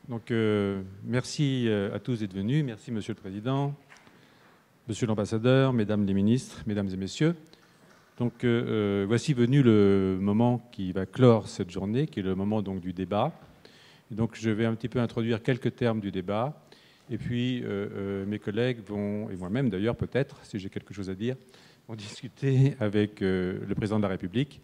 Donc, merci à tous d'être venus. Merci, Monsieur le Président, Monsieur l'Ambassadeur, Mesdames les ministres, Mesdames et Messieurs. Donc, voici venu le moment qui va clore cette journée, qui est le moment donc, du débat. Et donc, je vais un petit peu introduire quelques termes du débat. Et puis, mes collègues vont, et moi-même d'ailleurs peut-être, si j'ai quelque chose à dire, vont discuter avec le Président de la République,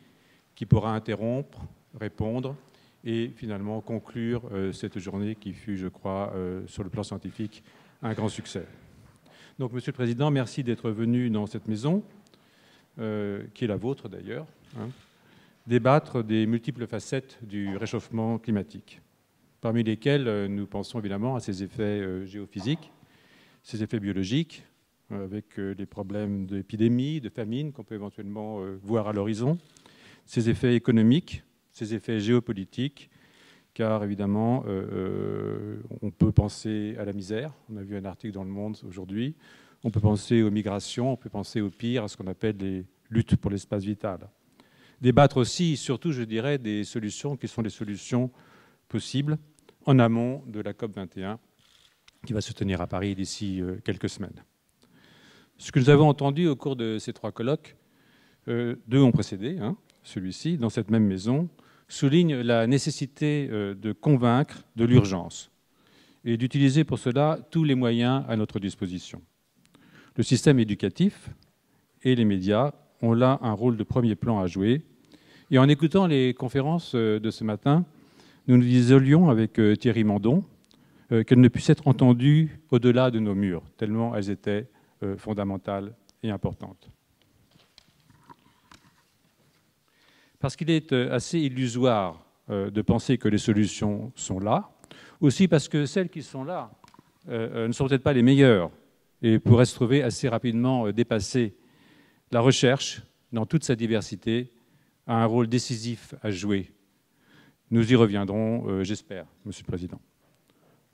qui pourra interrompre, répondre, et finalement conclure cette journée qui fut, je crois, sur le plan scientifique, un grand succès. Donc, Monsieur le Président, merci d'être venu dans cette maison, qui est la vôtre d'ailleurs, débattre des multiples facettes du réchauffement climatique, parmi lesquelles nous pensons évidemment à ses effets géophysiques, ses effets biologiques, avec les problèmes d'épidémie, de famine qu'on peut éventuellement voir à l'horizon, ses effets économiques, ses effets géopolitiques, car évidemment, on peut penser à la misère. On a vu un article dans Le Monde aujourd'hui. On peut penser aux migrations, on peut penser au pire, à ce qu'on appelle les luttes pour l'espace vital. Débattre aussi, surtout, je dirais, des solutions qui sont les solutions possibles en amont de la COP21 qui va se tenir à Paris d'ici quelques semaines. Ce que nous avons entendu au cours de ces trois colloques, deux ont précédé, celui-ci, dans cette même maison, souligne la nécessité de convaincre de l'urgence et d'utiliser pour cela tous les moyens à notre disposition. Le système éducatif et les médias ont là un rôle de premier plan à jouer. Et en écoutant les conférences de ce matin, nous nous isolions avec Thierry Mandon qu'elles ne puissent être entendues au-delà de nos murs, tellement elles étaient fondamentales et importantes. Parce qu'il est assez illusoire de penser que les solutions sont là, aussi parce que celles qui sont là ne sont peut-être pas les meilleures et pourraient se trouver assez rapidement dépassées. La recherche, dans toute sa diversité, a un rôle décisif à jouer. Nous y reviendrons, j'espère, Monsieur le Président.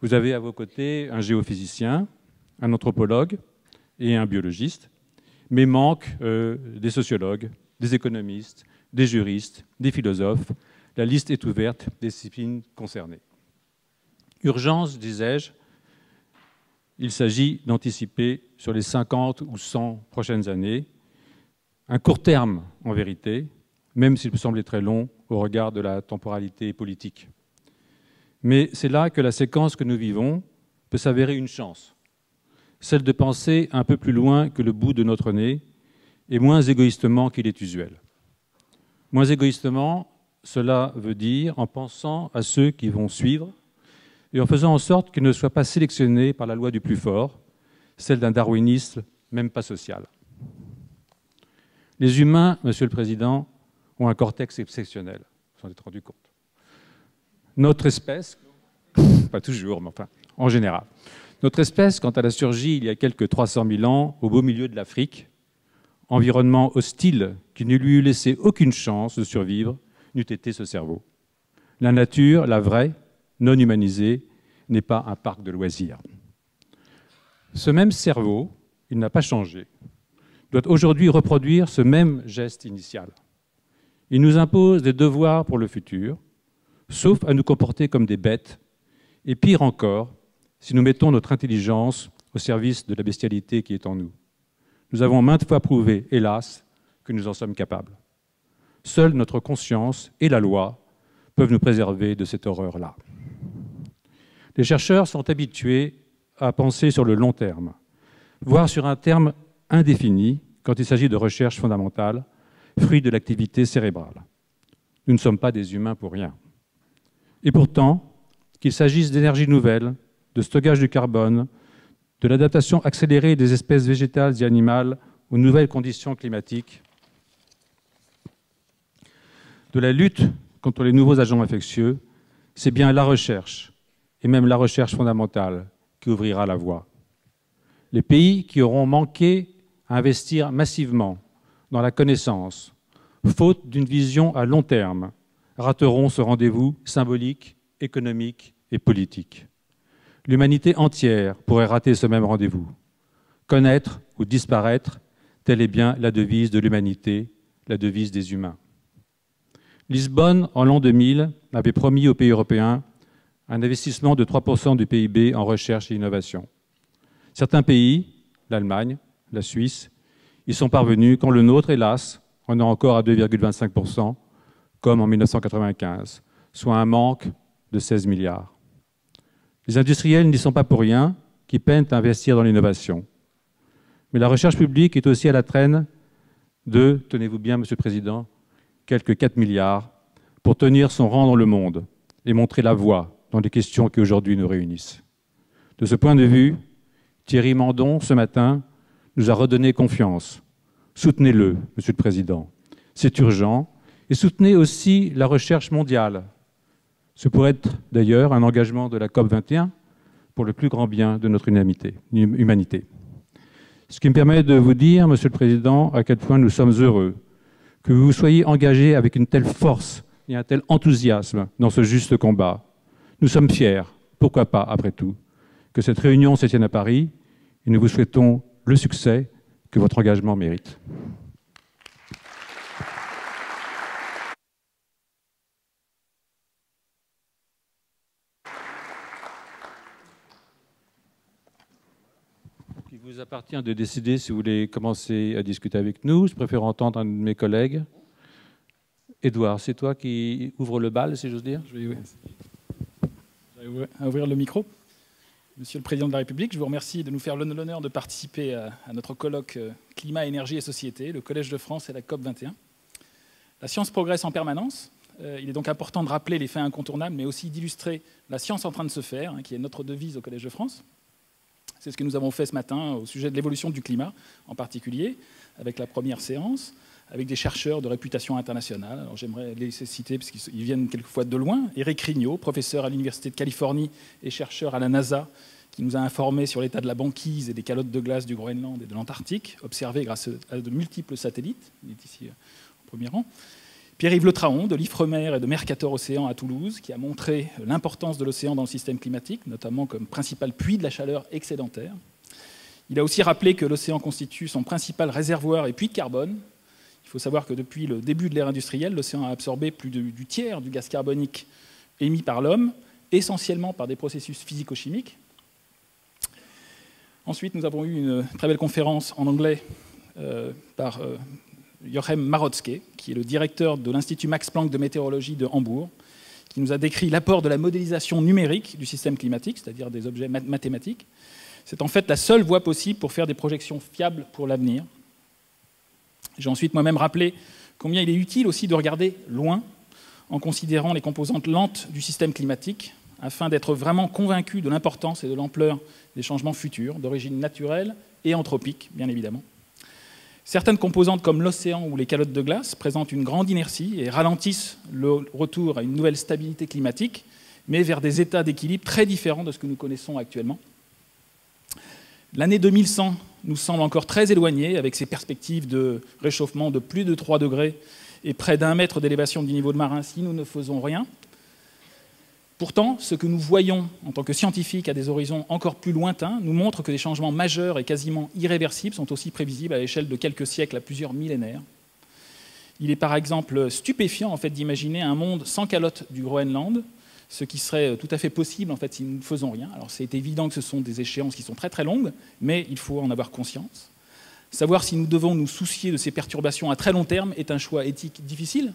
Vous avez à vos côtés un géophysicien, un anthropologue et un biologiste, mais manquent des sociologues, des économistes, des juristes, des philosophes. La liste est ouverte des disciplines concernées. Urgence, disais-je, il s'agit d'anticiper sur les 50 ou 100 prochaines années, un court terme en vérité, même s'il peut sembler très long au regard de la temporalité politique. Mais c'est là que la séquence que nous vivons peut s'avérer une chance, celle de penser un peu plus loin que le bout de notre nez et moins égoïstement qu'il est usuel. Moins égoïstement, cela veut dire en pensant à ceux qui vont suivre et en faisant en sorte qu'ils ne soient pas sélectionnés par la loi du plus fort, celle d'un darwinisme même pas social. Les humains, Monsieur le Président, ont un cortex exceptionnel, vous vous en êtes rendu compte. Notre espèce, pas toujours, mais enfin, en général, notre espèce, quand elle a surgi il y a quelques 300 000 ans, au beau milieu de l'Afrique, environnement hostile qui ne lui eût laissé aucune chance de survivre, n'eût été ce cerveau. La nature, la vraie, non humanisée, n'est pas un parc de loisirs. Ce même cerveau, il n'a pas changé, doit aujourd'hui reproduire ce même geste initial. Il nous impose des devoirs pour le futur, sauf à nous comporter comme des bêtes, et pire encore, si nous mettons notre intelligence au service de la bestialité qui est en nous. Nous avons maintes fois prouvé, hélas, que nous en sommes capables. Seule notre conscience et la loi peuvent nous préserver de cette horreur-là. Les chercheurs sont habitués à penser sur le long terme, voire sur un terme indéfini quand il s'agit de recherche fondamentale, fruit de l'activité cérébrale. Nous ne sommes pas des humains pour rien. Et pourtant, qu'il s'agisse d'énergie nouvelle, de stockage du carbone, de l'adaptation accélérée des espèces végétales et animales aux nouvelles conditions climatiques, de la lutte contre les nouveaux agents infectieux, c'est bien la recherche, et même la recherche fondamentale, qui ouvrira la voie. Les pays qui auront manqué à investir massivement dans la connaissance, faute d'une vision à long terme, rateront ce rendez-vous symbolique, économique et politique. L'humanité entière pourrait rater ce même rendez-vous. Connaître ou disparaître, telle est bien la devise de l'humanité, la devise des humains. Lisbonne, en l'an 2000, avait promis aux pays européens un investissement de 3% du PIB en recherche et innovation. Certains pays, l'Allemagne, la Suisse, y sont parvenus quand le nôtre, hélas, en est encore à 2,25%, comme en 1995, soit un manque de 16 milliards. Les industriels n'y sont pas pour rien, qui peinent à investir dans l'innovation. Mais la recherche publique est aussi à la traîne de, tenez-vous bien, Monsieur le Président, quelques 4 milliards pour tenir son rang dans le monde et montrer la voie dans les questions qui aujourd'hui nous réunissent. De ce point de vue, Thierry Mandon, ce matin, nous a redonné confiance. Soutenez-le, Monsieur le Président. C'est urgent. Et soutenez aussi la recherche mondiale. Ce pourrait être d'ailleurs un engagement de la COP21 pour le plus grand bien de notre humanité. Ce qui me permet de vous dire, Monsieur le Président, à quel point nous sommes heureux que vous soyez engagé avec une telle force et un tel enthousiasme dans ce juste combat. Nous sommes fiers, pourquoi pas, après tout, que cette réunion se tienne à Paris et nous vous souhaitons le succès que votre engagement mérite. Il vous appartient de décider si vous voulez commencer à discuter avec nous. Je préfère entendre un de mes collègues. Édouard, c'est toi qui ouvre le bal, si j'ose dire? Je vais ouvrir le micro. Monsieur le Président de la République, je vous remercie de nous faire l'honneur de participer à notre colloque Climat, Énergie et Société, le Collège de France et la COP21. La science progresse en permanence. Il est donc important de rappeler les faits incontournables, mais aussi d'illustrer la science en train de se faire, qui est notre devise au Collège de France. C'est ce que nous avons fait ce matin au sujet de l'évolution du climat, en particulier, avec la première séance, avec des chercheurs de réputation internationale. Alors j'aimerais les citer parce qu'ils viennent quelquefois de loin. Éric Rignot, professeur à l'Université de Californie et chercheur à la NASA, qui nous a informés sur l'état de la banquise et des calottes de glace du Groenland et de l'Antarctique, observées grâce à de multiples satellites. Il est ici au premier rang. Pierre-Yves Le Traon, de l'Ifremer et de Mercator Océan à Toulouse, qui a montré l'importance de l'océan dans le système climatique, notamment comme principal puits de la chaleur excédentaire. Il a aussi rappelé que l'océan constitue son principal réservoir et puits de carbone. Il faut savoir que depuis le début de l'ère industrielle, l'océan a absorbé plus du tiers du gaz carbonique émis par l'homme, essentiellement par des processus physico-chimiques. Ensuite, nous avons eu une très belle conférence en anglais par Joachim Marotzke, qui est le directeur de l'Institut Max Planck de météorologie de Hambourg, qui nous a décrit l'apport de la modélisation numérique du système climatique, c'est-à-dire des objets mathématiques. C'est en fait la seule voie possible pour faire des projections fiables pour l'avenir. J'ai ensuite moi-même rappelé combien il est utile aussi de regarder loin en considérant les composantes lentes du système climatique afin d'être vraiment convaincu de l'importance et de l'ampleur des changements futurs, d'origine naturelle et anthropique, bien évidemment. Certaines composantes comme l'océan ou les calottes de glace présentent une grande inertie et ralentissent le retour à une nouvelle stabilité climatique, mais vers des états d'équilibre très différents de ce que nous connaissons actuellement. L'année 2100 nous semble encore très éloignée, avec ses perspectives de réchauffement de plus de 3 degrés et près d'1 mètre d'élévation du niveau de marin si nous ne faisons rien. Pourtant, ce que nous voyons en tant que scientifiques à des horizons encore plus lointains nous montre que des changements majeurs et quasiment irréversibles sont aussi prévisibles à l'échelle de quelques siècles à plusieurs millénaires. Il est par exemple stupéfiant en fait, d'imaginer un monde sans calotte du Groenland, ce qui serait tout à fait possible en fait, si nous ne faisons rien. Alors c'est évident que ce sont des échéances qui sont très très longues, mais il faut en avoir conscience. Savoir si nous devons nous soucier de ces perturbations à très long terme est un choix éthique difficile,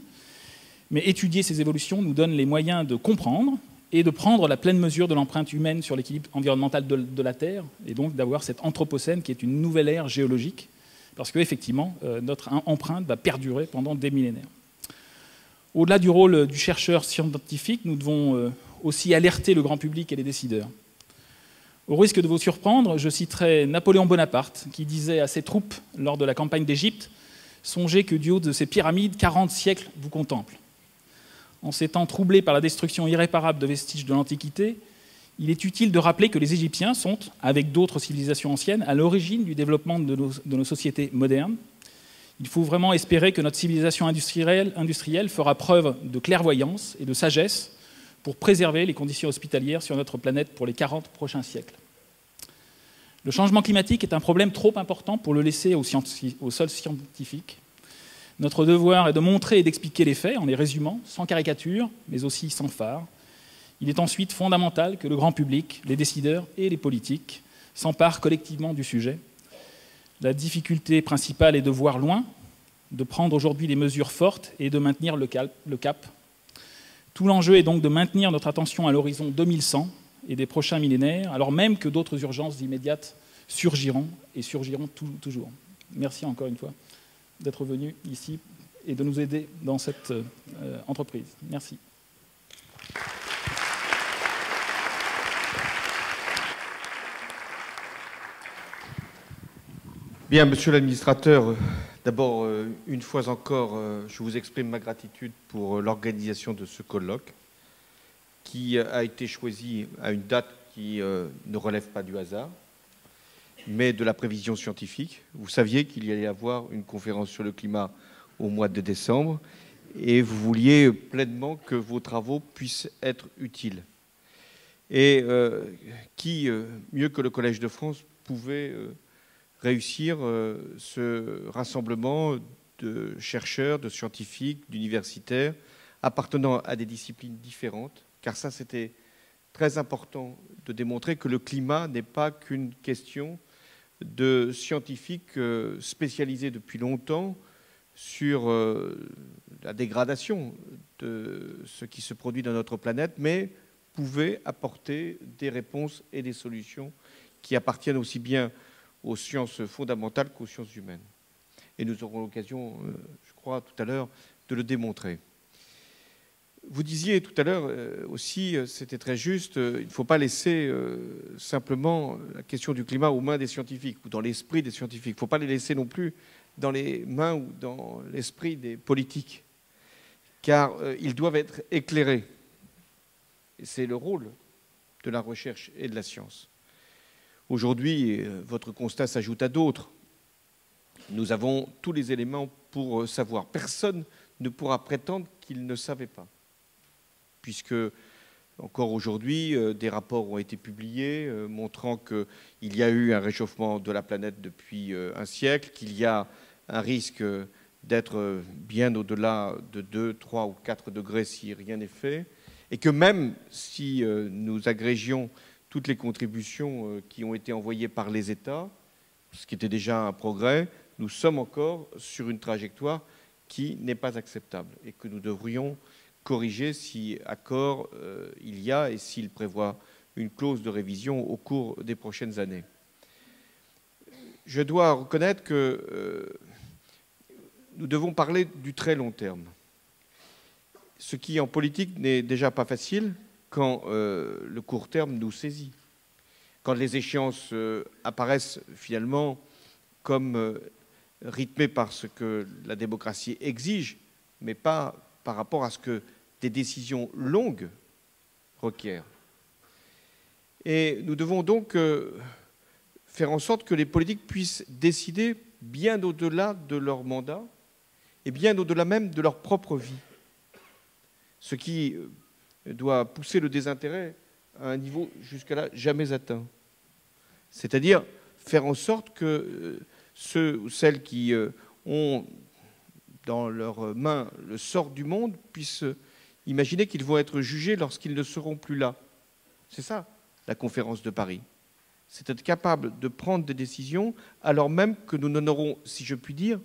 mais étudier ces évolutions nous donne les moyens de comprendre et de prendre la pleine mesure de l'empreinte humaine sur l'équilibre environnemental de la Terre, et donc d'avoir cette anthropocène qui est une nouvelle ère géologique, parce qu'effectivement, notre empreinte va perdurer pendant des millénaires. Au-delà du rôle du chercheur scientifique, nous devons aussi alerter le grand public et les décideurs. Au risque de vous surprendre, je citerai Napoléon Bonaparte, qui disait à ses troupes lors de la campagne d'Égypte « Songez que du haut de ces pyramides, 40 siècles vous contemplent ». En ces temps troublés par la destruction irréparable de vestiges de l'Antiquité, il est utile de rappeler que les Égyptiens sont, avec d'autres civilisations anciennes, à l'origine du développement de nos sociétés modernes. Il faut vraiment espérer que notre civilisation industrielle fera preuve de clairvoyance et de sagesse pour préserver les conditions hospitalières sur notre planète pour les 40 prochains siècles. Le changement climatique est un problème trop important pour le laisser au seul scientifique. Notre devoir est de montrer et d'expliquer les faits en les résumant, sans caricature, mais aussi sans phare. Il est ensuite fondamental que le grand public, les décideurs et les politiques s'emparent collectivement du sujet. La difficulté principale est de voir loin, de prendre aujourd'hui des mesures fortes et de maintenir le cap. Tout l'enjeu est donc de maintenir notre attention à l'horizon 2100 et des prochains millénaires, alors même que d'autres urgences immédiates surgiront et surgiront toujours. Merci encore une fois d'être venu ici et de nous aider dans cette entreprise. Merci. Bien, monsieur l'administrateur, d'abord, une fois encore, je vous exprime ma gratitude pour l'organisation de ce colloque qui a été choisi à une date qui ne relève pas du hasard, mais de la prévision scientifique. Vous saviez qu'il y allait y avoir une conférence sur le climat au mois de décembre et vous vouliez pleinement que vos travaux puissent être utiles. Et qui, mieux que le Collège de France, pouvait réussir ce rassemblement de chercheurs, de scientifiques, d'universitaires, appartenant à des disciplines différentes, car ça, c'était très important de démontrer que le climat n'est pas qu'une question de scientifiques spécialisés depuis longtemps sur la dégradation de ce qui se produit dans notre planète, mais pouvait apporter des réponses et des solutions qui appartiennent aussi bien aux sciences fondamentales qu'aux sciences humaines. Et nous aurons l'occasion, je crois, tout à l'heure, de le démontrer. Vous disiez tout à l'heure aussi, c'était très juste, il ne faut pas laisser simplement la question du climat aux mains des scientifiques ou dans l'esprit des scientifiques. Il ne faut pas les laisser non plus dans les mains ou dans l'esprit des politiques, car ils doivent être éclairés. Et c'est le rôle de la recherche et de la science. Aujourd'hui, votre constat s'ajoute à d'autres. Nous avons tous les éléments pour savoir. Personne ne pourra prétendre qu'il ne savait pas, puisque encore aujourd'hui, des rapports ont été publiés montrant qu'il y a eu un réchauffement de la planète depuis un siècle, qu'il y a un risque d'être bien au-delà de 2, 3 ou 4 degrés si rien n'est fait, et que même si nous agrégions toutes les contributions qui ont été envoyées par les États, ce qui était déjà un progrès, nous sommes encore sur une trajectoire qui n'est pas acceptable et que nous devrions corriger si accord il y a et s'il prévoit une clause de révision au cours des prochaines années. Je dois reconnaître que nous devons parler du très long terme, ce qui en politique n'est déjà pas facile quand le court terme nous saisit, quand les échéances apparaissent finalement comme rythmées par ce que la démocratie exige, mais pas par rapport à ce que des décisions longues requièrent. Et nous devons donc faire en sorte que les politiques puissent décider bien au-delà de leur mandat et bien au-delà même de leur propre vie, ce qui doit pousser le désintérêt à un niveau jusqu'à-là jamais atteint. C'est-à-dire faire en sorte que ceux ou celles qui ont dans leurs mains le sort du monde puissent imaginer qu'ils vont être jugés lorsqu'ils ne seront plus là. C'est ça, la conférence de Paris. C'est être capable de prendre des décisions alors même que nous n'en aurons, si je puis dire,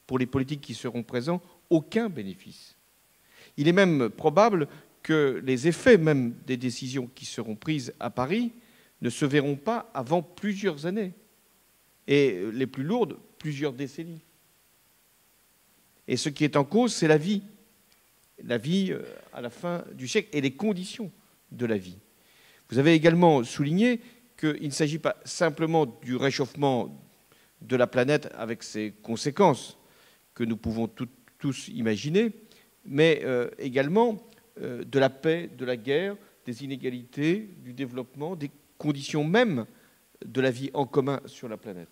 pour les politiques qui seront présents, aucun bénéfice. Il est même probable que les effets même des décisions qui seront prises à Paris ne se verront pas avant plusieurs années, et les plus lourdes, plusieurs décennies. Et ce qui est en cause, c'est la vie à la fin du siècle et les conditions de la vie. Vous avez également souligné qu'il ne s'agit pas simplement du réchauffement de la planète avec ses conséquences que nous pouvons tous imaginer, mais également de la paix, de la guerre, des inégalités, du développement, des conditions même de la vie en commun sur la planète.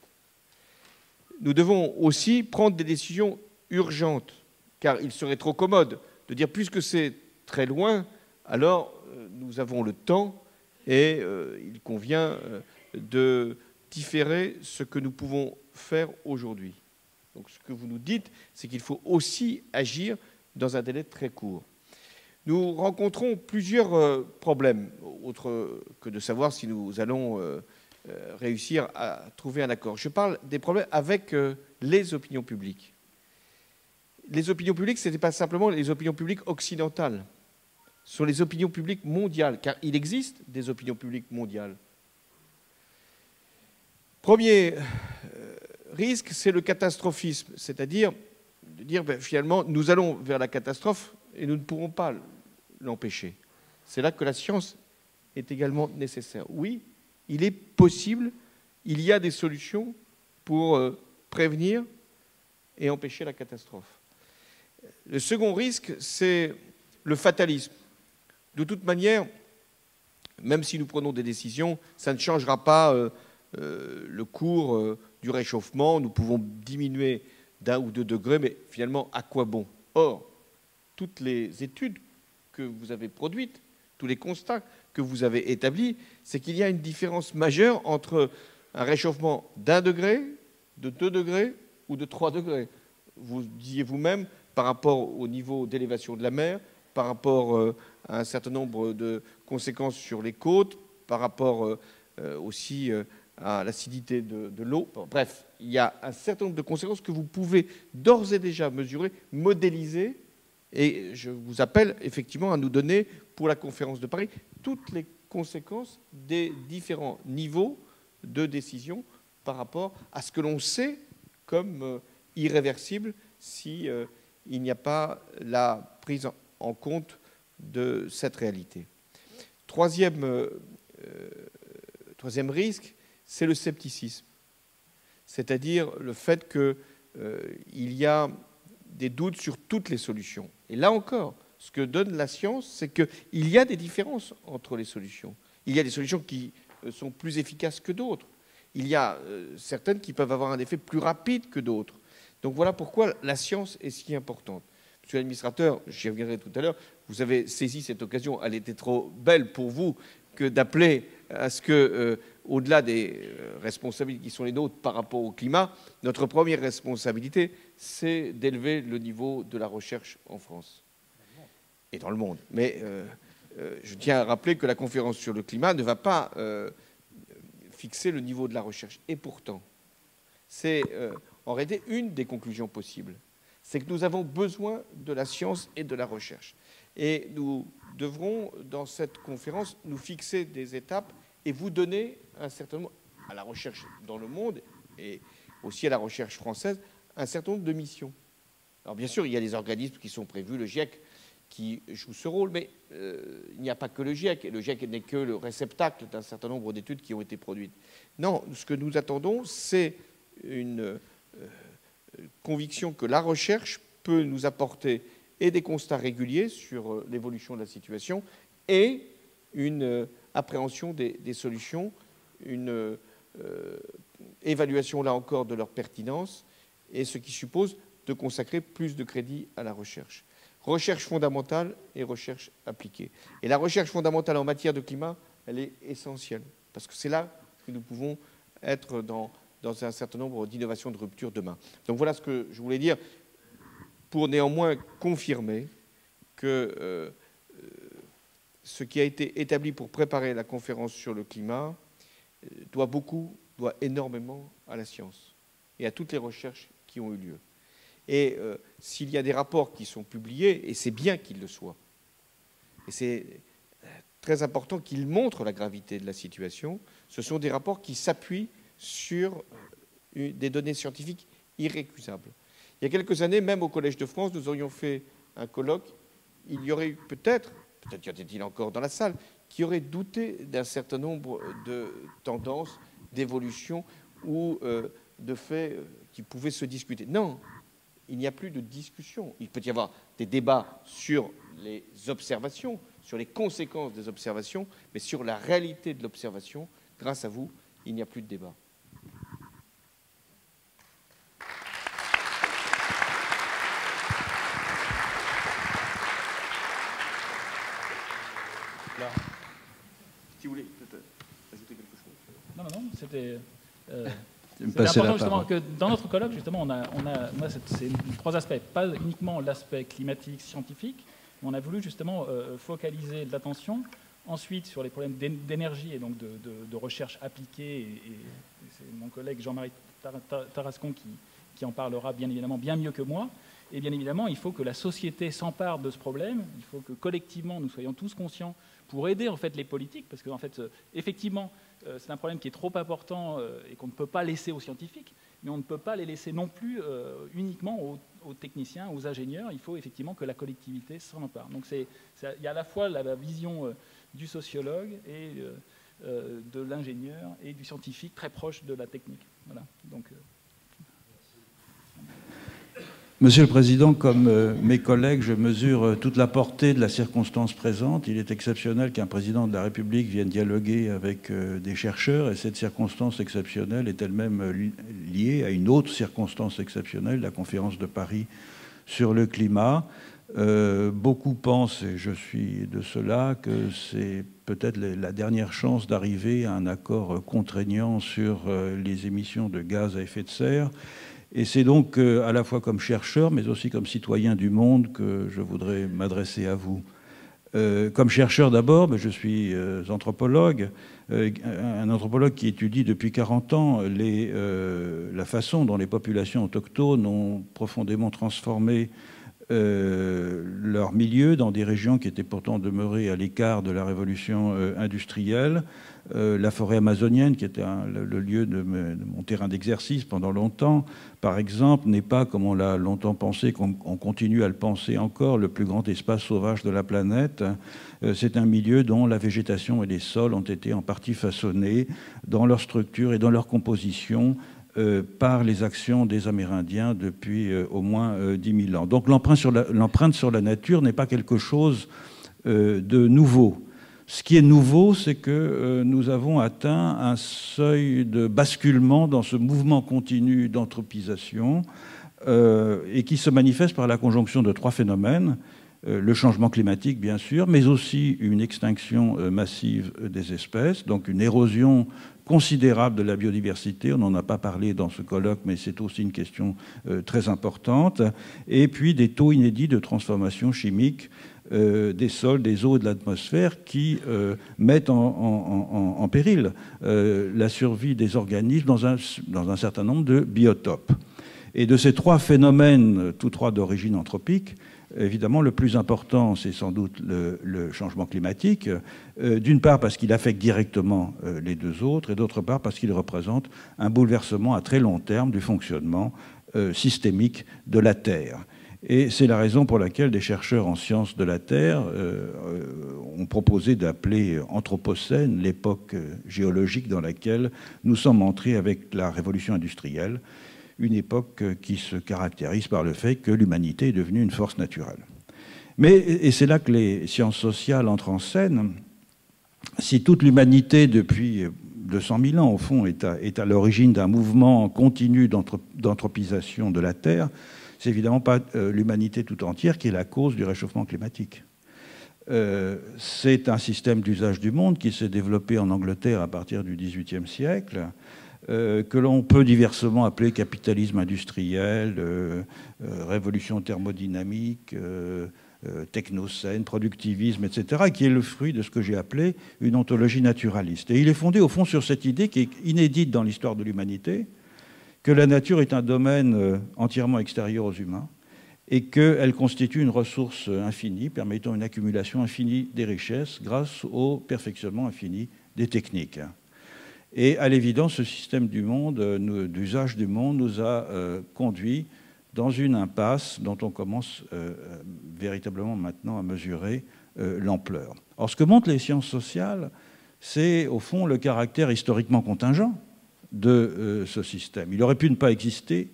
Nous devons aussi prendre des décisions urgentes, car il serait trop commode de dire puisque c'est très loin, alors nous avons le temps et il convient de différer ce que nous pouvons faire aujourd'hui. Donc ce que vous nous dites, c'est qu'il faut aussi agir dans un délai très court. Nous rencontrons plusieurs problèmes, autres que de savoir si nous allons réussir à trouver un accord. Je parle des problèmes avec les opinions publiques. Les opinions publiques, ce n'était pas simplement les opinions publiques occidentales, ce sont les opinions publiques mondiales, car il existe des opinions publiques mondiales. Premier risque, c'est le catastrophisme, c'est-à-dire de dire finalement nous allons vers la catastrophe et nous ne pourrons pas l'empêcher. C'est là que la science est également nécessaire. Oui, il est possible, il y a des solutions pour prévenir et empêcher la catastrophe. Le second risque, c'est le fatalisme. De toute manière, même si nous prenons des décisions, ça ne changera pas le cours du réchauffement. Nous pouvons diminuer d'1 ou 2 degrés, mais finalement, à quoi bon? Or, toutes les études que vous avez produites, tous les constats que vous avez établis, c'est qu'il y a une différence majeure entre un réchauffement d'1 degré, de 2 degrés ou de 3 degrés. Vous disiez vous-même, par rapport au niveau d'élévation de la mer, par rapport à un certain nombre de conséquences sur les côtes, par rapport aussi à l'acidité de l'eau. Bref, il y a un certain nombre de conséquences que vous pouvez d'ores et déjà mesurer, modéliser, et je vous appelle effectivement à nous donner, pour la conférence de Paris, toutes les conséquences des différents niveaux de décision par rapport à ce que l'on sait comme irréversible si il n'y a pas la prise en compte de cette réalité. Troisième risque, c'est le scepticisme, c'est-à-dire le fait qu'il y a des doutes sur toutes les solutions. Et là encore, ce que donne la science, c'est qu'il y a des différences entre les solutions. Il y a des solutions qui sont plus efficaces que d'autres. Il y a certaines qui peuvent avoir un effet plus rapide que d'autres. Donc voilà pourquoi la science est si importante. Monsieur l'administrateur, j'y reviendrai tout à l'heure, vous avez saisi cette occasion, elle était trop belle pour vous que d'appeler à ce que, au-delà des responsabilités qui sont les nôtres par rapport au climat, notre première responsabilité, c'est d'élever le niveau de la recherche en France et dans le monde. Mais je tiens à rappeler que la conférence sur le climat ne va pas fixer le niveau de la recherche. Et pourtant, c'est en réalité une des conclusions possibles. C'est que nous avons besoin de la science et de la recherche. Et nous devrons, dans cette conférence, nous fixer des étapes et vous donner un certain nombre, à la recherche dans le monde et aussi à la recherche française, un certain nombre de missions. Alors bien sûr, il y a des organismes qui sont prévus, le GIEC, qui joue ce rôle, mais il n'y a pas que le GIEC. Le GIEC n'est que le réceptacle d'un certain nombre d'études qui ont été produites. Non, ce que nous attendons, c'est une conviction que la recherche peut nous apporter et des constats réguliers sur l'évolution de la situation et une appréhension des solutions, une évaluation, là encore, de leur pertinence, et ce qui suppose de consacrer plus de crédit à la recherche. Recherche fondamentale et recherche appliquée. Et la recherche fondamentale en matière de climat, elle est essentielle, parce que c'est là que nous pouvons être dans un certain nombre d'innovations de rupture demain. Donc voilà ce que je voulais dire, pour néanmoins confirmer que ce qui a été établi pour préparer la conférence sur le climat doit énormément à la science et à toutes les recherches qui ont eu lieu. Et s'il y a des rapports qui sont publiés, et c'est bien qu'ils le soient, et c'est très important qu'ils montrent la gravité de la situation, ce sont des rapports qui s'appuient sur des données scientifiques irrécusables. Il y a quelques années, même au Collège de France, nous aurions fait un colloque. Il y aurait eu peut-être y en a-t-il encore dans la salle, qui auraient douté d'un certain nombre de tendances, d'évolutions ou de faits qui pouvaient se discuter. Non, il n'y a plus de discussion. Il peut y avoir des débats sur les observations, sur les conséquences des observations, mais sur la réalité de l'observation, grâce à vous, il n'y a plus de débat. Là. Si vous voulez peut-être ajouter quelque chose. Non, c'était important justement que dans notre colloque, justement, on a ces trois aspects. Pas uniquement l'aspect climatique, scientifique, On a voulu justement focaliser l'attention ensuite sur les problèmes d'énergie et donc de recherche appliquée. Et c'est mon collègue Jean-Marie Tarascon qui en parlera bien évidemment bien mieux que moi. Et bien évidemment, il faut que la société s'empare de ce problème. Il faut que collectivement, nous soyons tous conscients pour aider en fait les politiques, parce qu'en fait, effectivement, c'est un problème qui est trop important et qu'on ne peut pas laisser aux scientifiques, mais on ne peut pas les laisser non plus uniquement aux techniciens, aux ingénieurs. Il faut effectivement que la collectivité s'en empare. Donc il y a à la fois la vision du sociologue et de l'ingénieur et du scientifique très proche de la technique. Voilà. Donc, Monsieur le Président, comme mes collègues, je mesure toute la portée de la circonstance présente. Il est exceptionnel qu'un président de la République vienne dialoguer avec des chercheurs, et cette circonstance exceptionnelle est elle-même liée à une autre circonstance exceptionnelle, la conférence de Paris sur le climat. Beaucoup pensent, et je suis de ceux-là, que c'est peut-être la dernière chance d'arriver à un accord contraignant sur les émissions de gaz à effet de serre. Et c'est donc à la fois comme chercheur, mais aussi comme citoyen du monde que je voudrais m'adresser à vous. Comme chercheur d'abord, je suis anthropologue, un anthropologue qui étudie depuis 40 ans la façon dont les populations autochtones ont profondément transformé leur milieu dans des régions qui étaient pourtant demeurées à l'écart de la révolution industrielle. La forêt amazonienne, qui était le lieu de mon terrain d'exercice pendant longtemps, par exemple, n'est pas, comme on l'a longtemps pensé, qu'on continue à le penser encore, le plus grand espace sauvage de la planète. C'est un milieu dont la végétation et les sols ont été en partie façonnés dans leur structure et dans leur composition par les actions des Amérindiens depuis au moins 10 000 ans. Donc l'empreinte sur la nature n'est pas quelque chose de nouveau. Ce qui est nouveau, c'est que nous avons atteint un seuil de basculement dans ce mouvement continu d'anthropisation et qui se manifeste par la conjonction de 3 phénomènes. Le changement climatique, bien sûr, mais aussi une extinction massive des espèces, donc une érosion considérable de la biodiversité. On n'en a pas parlé dans ce colloque, mais c'est aussi une question très importante. Et puis des taux inédits de transformation chimique des sols, des eaux et de l'atmosphère qui mettent en péril la survie des organismes dans un certain nombre de biotopes. Et de ces 3 phénomènes, tous 3 d'origine anthropique, évidemment, le plus important, c'est sans doute le changement climatique, d'une part parce qu'il affecte directement les 2 autres, et d'autre part parce qu'il représente un bouleversement à très long terme du fonctionnement systémique de la Terre. Et c'est la raison pour laquelle des chercheurs en sciences de la Terre ont proposé d'appeler Anthropocène l'époque géologique dans laquelle nous sommes entrés avec la révolution industrielle, une époque qui se caractérise par le fait que l'humanité est devenue une force naturelle. Et c'est là que les sciences sociales entrent en scène. Si toute l'humanité, depuis 200 000 ans, au fond, est à l'origine d'un mouvement continu d'anthropisation de la Terre, c'est évidemment pas l'humanité tout entière qui est la cause du réchauffement climatique. C'est un système d'usage du monde qui s'est développé en Angleterre à partir du XVIIIe siècle, que l'on peut diversement appeler capitalisme industriel, révolution thermodynamique, technocène, productivisme, etc., qui est le fruit de ce que j'ai appelé une ontologie naturaliste. Et il est fondé, au fond, sur cette idée qui est inédite dans l'histoire de l'humanité, que la nature est un domaine entièrement extérieur aux humains et qu'elle constitue une ressource infinie, permettant une accumulation infinie des richesses grâce au perfectionnement infini des techniques. Et à l'évidence, ce système du monde, d'usage du monde, nous a conduit dans une impasse dont on commence véritablement maintenant à mesurer l'ampleur. Or, ce que montrent les sciences sociales, c'est au fond le caractère historiquement contingent de ce système. Il aurait pu ne pas exister,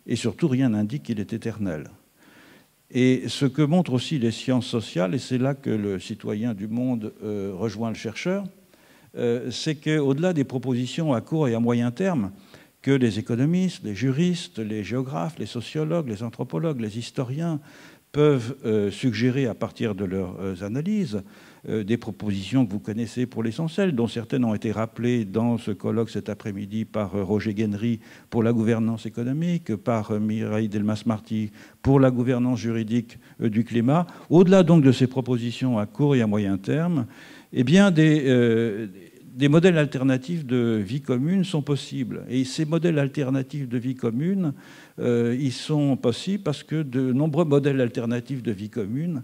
et surtout rien n'indique qu'il est éternel. Et ce que montrent aussi les sciences sociales, et c'est là que le citoyen du monde rejoint le chercheur, c'est qu'au-delà des propositions à court et à moyen terme que les économistes, les juristes, les géographes, les sociologues, les anthropologues, les historiens peuvent suggérer à partir de leurs analyses des propositions que vous connaissez pour l'essentiel, dont certaines ont été rappelées dans ce colloque cet après-midi par Roger Guenry pour la gouvernance économique, par Mireille Delmas-Marty pour la gouvernance juridique du climat. Au-delà donc de ces propositions à court et à moyen terme, eh bien des modèles alternatifs de vie commune sont possibles. Et ces modèles alternatifs de vie commune, ils sont possibles parce que de nombreux modèles alternatifs de vie commune,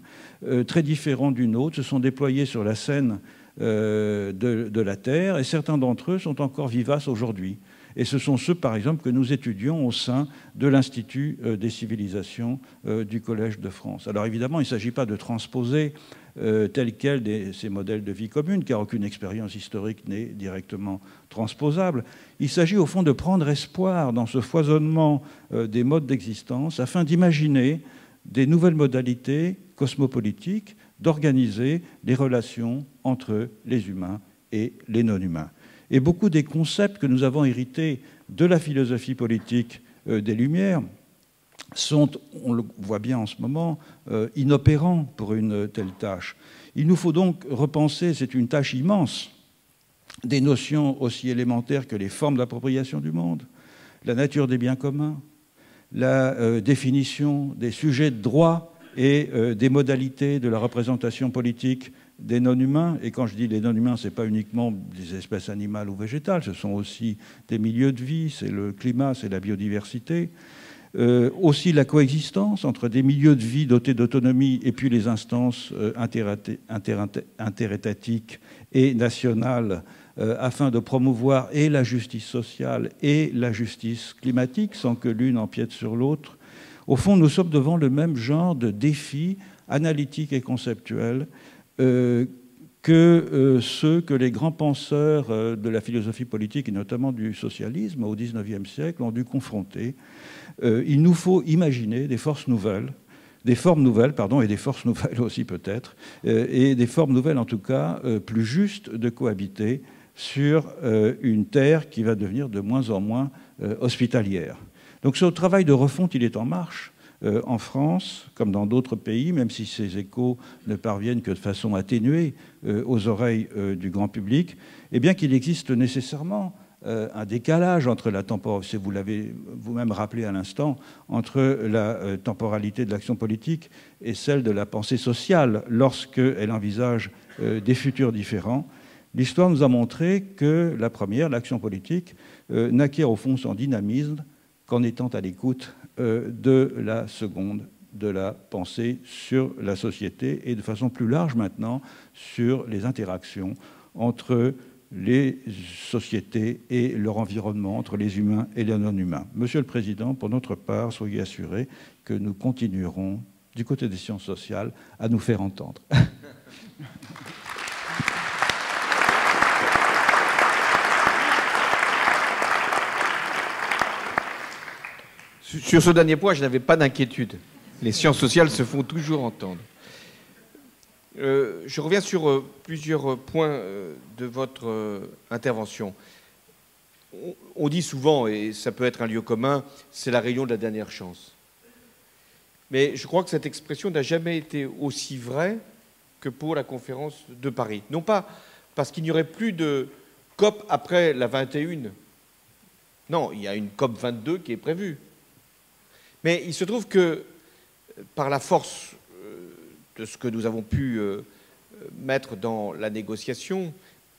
très différents du nôtre, se sont déployés sur la scène de la Terre, et certains d'entre eux sont encore vivaces aujourd'hui. Et ce sont ceux, par exemple, que nous étudions au sein de l'Institut des civilisations du Collège de France. Alors évidemment, il ne s'agit pas de transposer tels quels ces modèles de vie commune, car aucune expérience historique n'est directement transposable. Il s'agit au fond de prendre espoir dans ce foisonnement des modes d'existence afin d'imaginer des nouvelles modalités cosmopolitiques d'organiser les relations entre les humains et les non-humains. Et beaucoup des concepts que nous avons hérités de la philosophie politique des Lumières sont, on le voit bien en ce moment, inopérants pour une telle tâche. Il nous faut donc repenser, c'est une tâche immense, des notions aussi élémentaires que les formes d'appropriation du monde, la nature des biens communs, la définition des sujets de droit et des modalités de la représentation politique des non-humains. Et quand je dis les non-humains, ce n'est pas uniquement des espèces animales ou végétales, ce sont aussi des milieux de vie, c'est le climat, c'est la biodiversité. Aussi la coexistence entre des milieux de vie dotés d'autonomie et puis les instances interétatiques et nationales afin de promouvoir et la justice sociale et la justice climatique sans que l'une empiète sur l'autre. Au fond, nous sommes devant le même genre de défis analytiques et conceptuels que ceux que les grands penseurs de la philosophie politique et notamment du socialisme au XIXe siècle ont dû confronter. Il nous faut imaginer des forces nouvelles, des formes nouvelles, pardon, et des forces nouvelles aussi peut-être, et des formes nouvelles en tout cas plus justes de cohabiter sur une terre qui va devenir de moins en moins hospitalière. Donc ce travail de refonte, il est en marche. En France, comme dans d'autres pays, même si ces échos ne parviennent que de façon atténuée aux oreilles du grand public, eh bien qu'il existe nécessairement un décalage entre la temporalité, vous l'avez vous-même rappelé à l'instant, entre la temporalité de l'action politique et celle de la pensée sociale lorsqu'elle envisage des futurs différents. L'histoire nous a montré que la première, l'action politique, n'acquiert au fond son dynamisme qu'en étant à l'écoute de la seconde, de la pensée sur la société et de façon plus large maintenant sur les interactions entre les sociétés et leur environnement, entre les humains et les non-humains. Monsieur le Président, pour notre part, soyez assurés que nous continuerons, du côté des sciences sociales, à nous faire entendre. Sur ce dernier point, je n'avais pas d'inquiétude. Les sciences sociales se font toujours entendre. Je reviens sur plusieurs points de votre intervention. On dit souvent, et ça peut être un lieu commun, c'est la réunion de la dernière chance. Mais je crois que cette expression n'a jamais été aussi vraie que pour la conférence de Paris. Non pas parce qu'il n'y aurait plus de COP après la 21. Non, il y a une COP 22 qui est prévue. Mais il se trouve que, par la force de ce que nous avons pu mettre dans la négociation,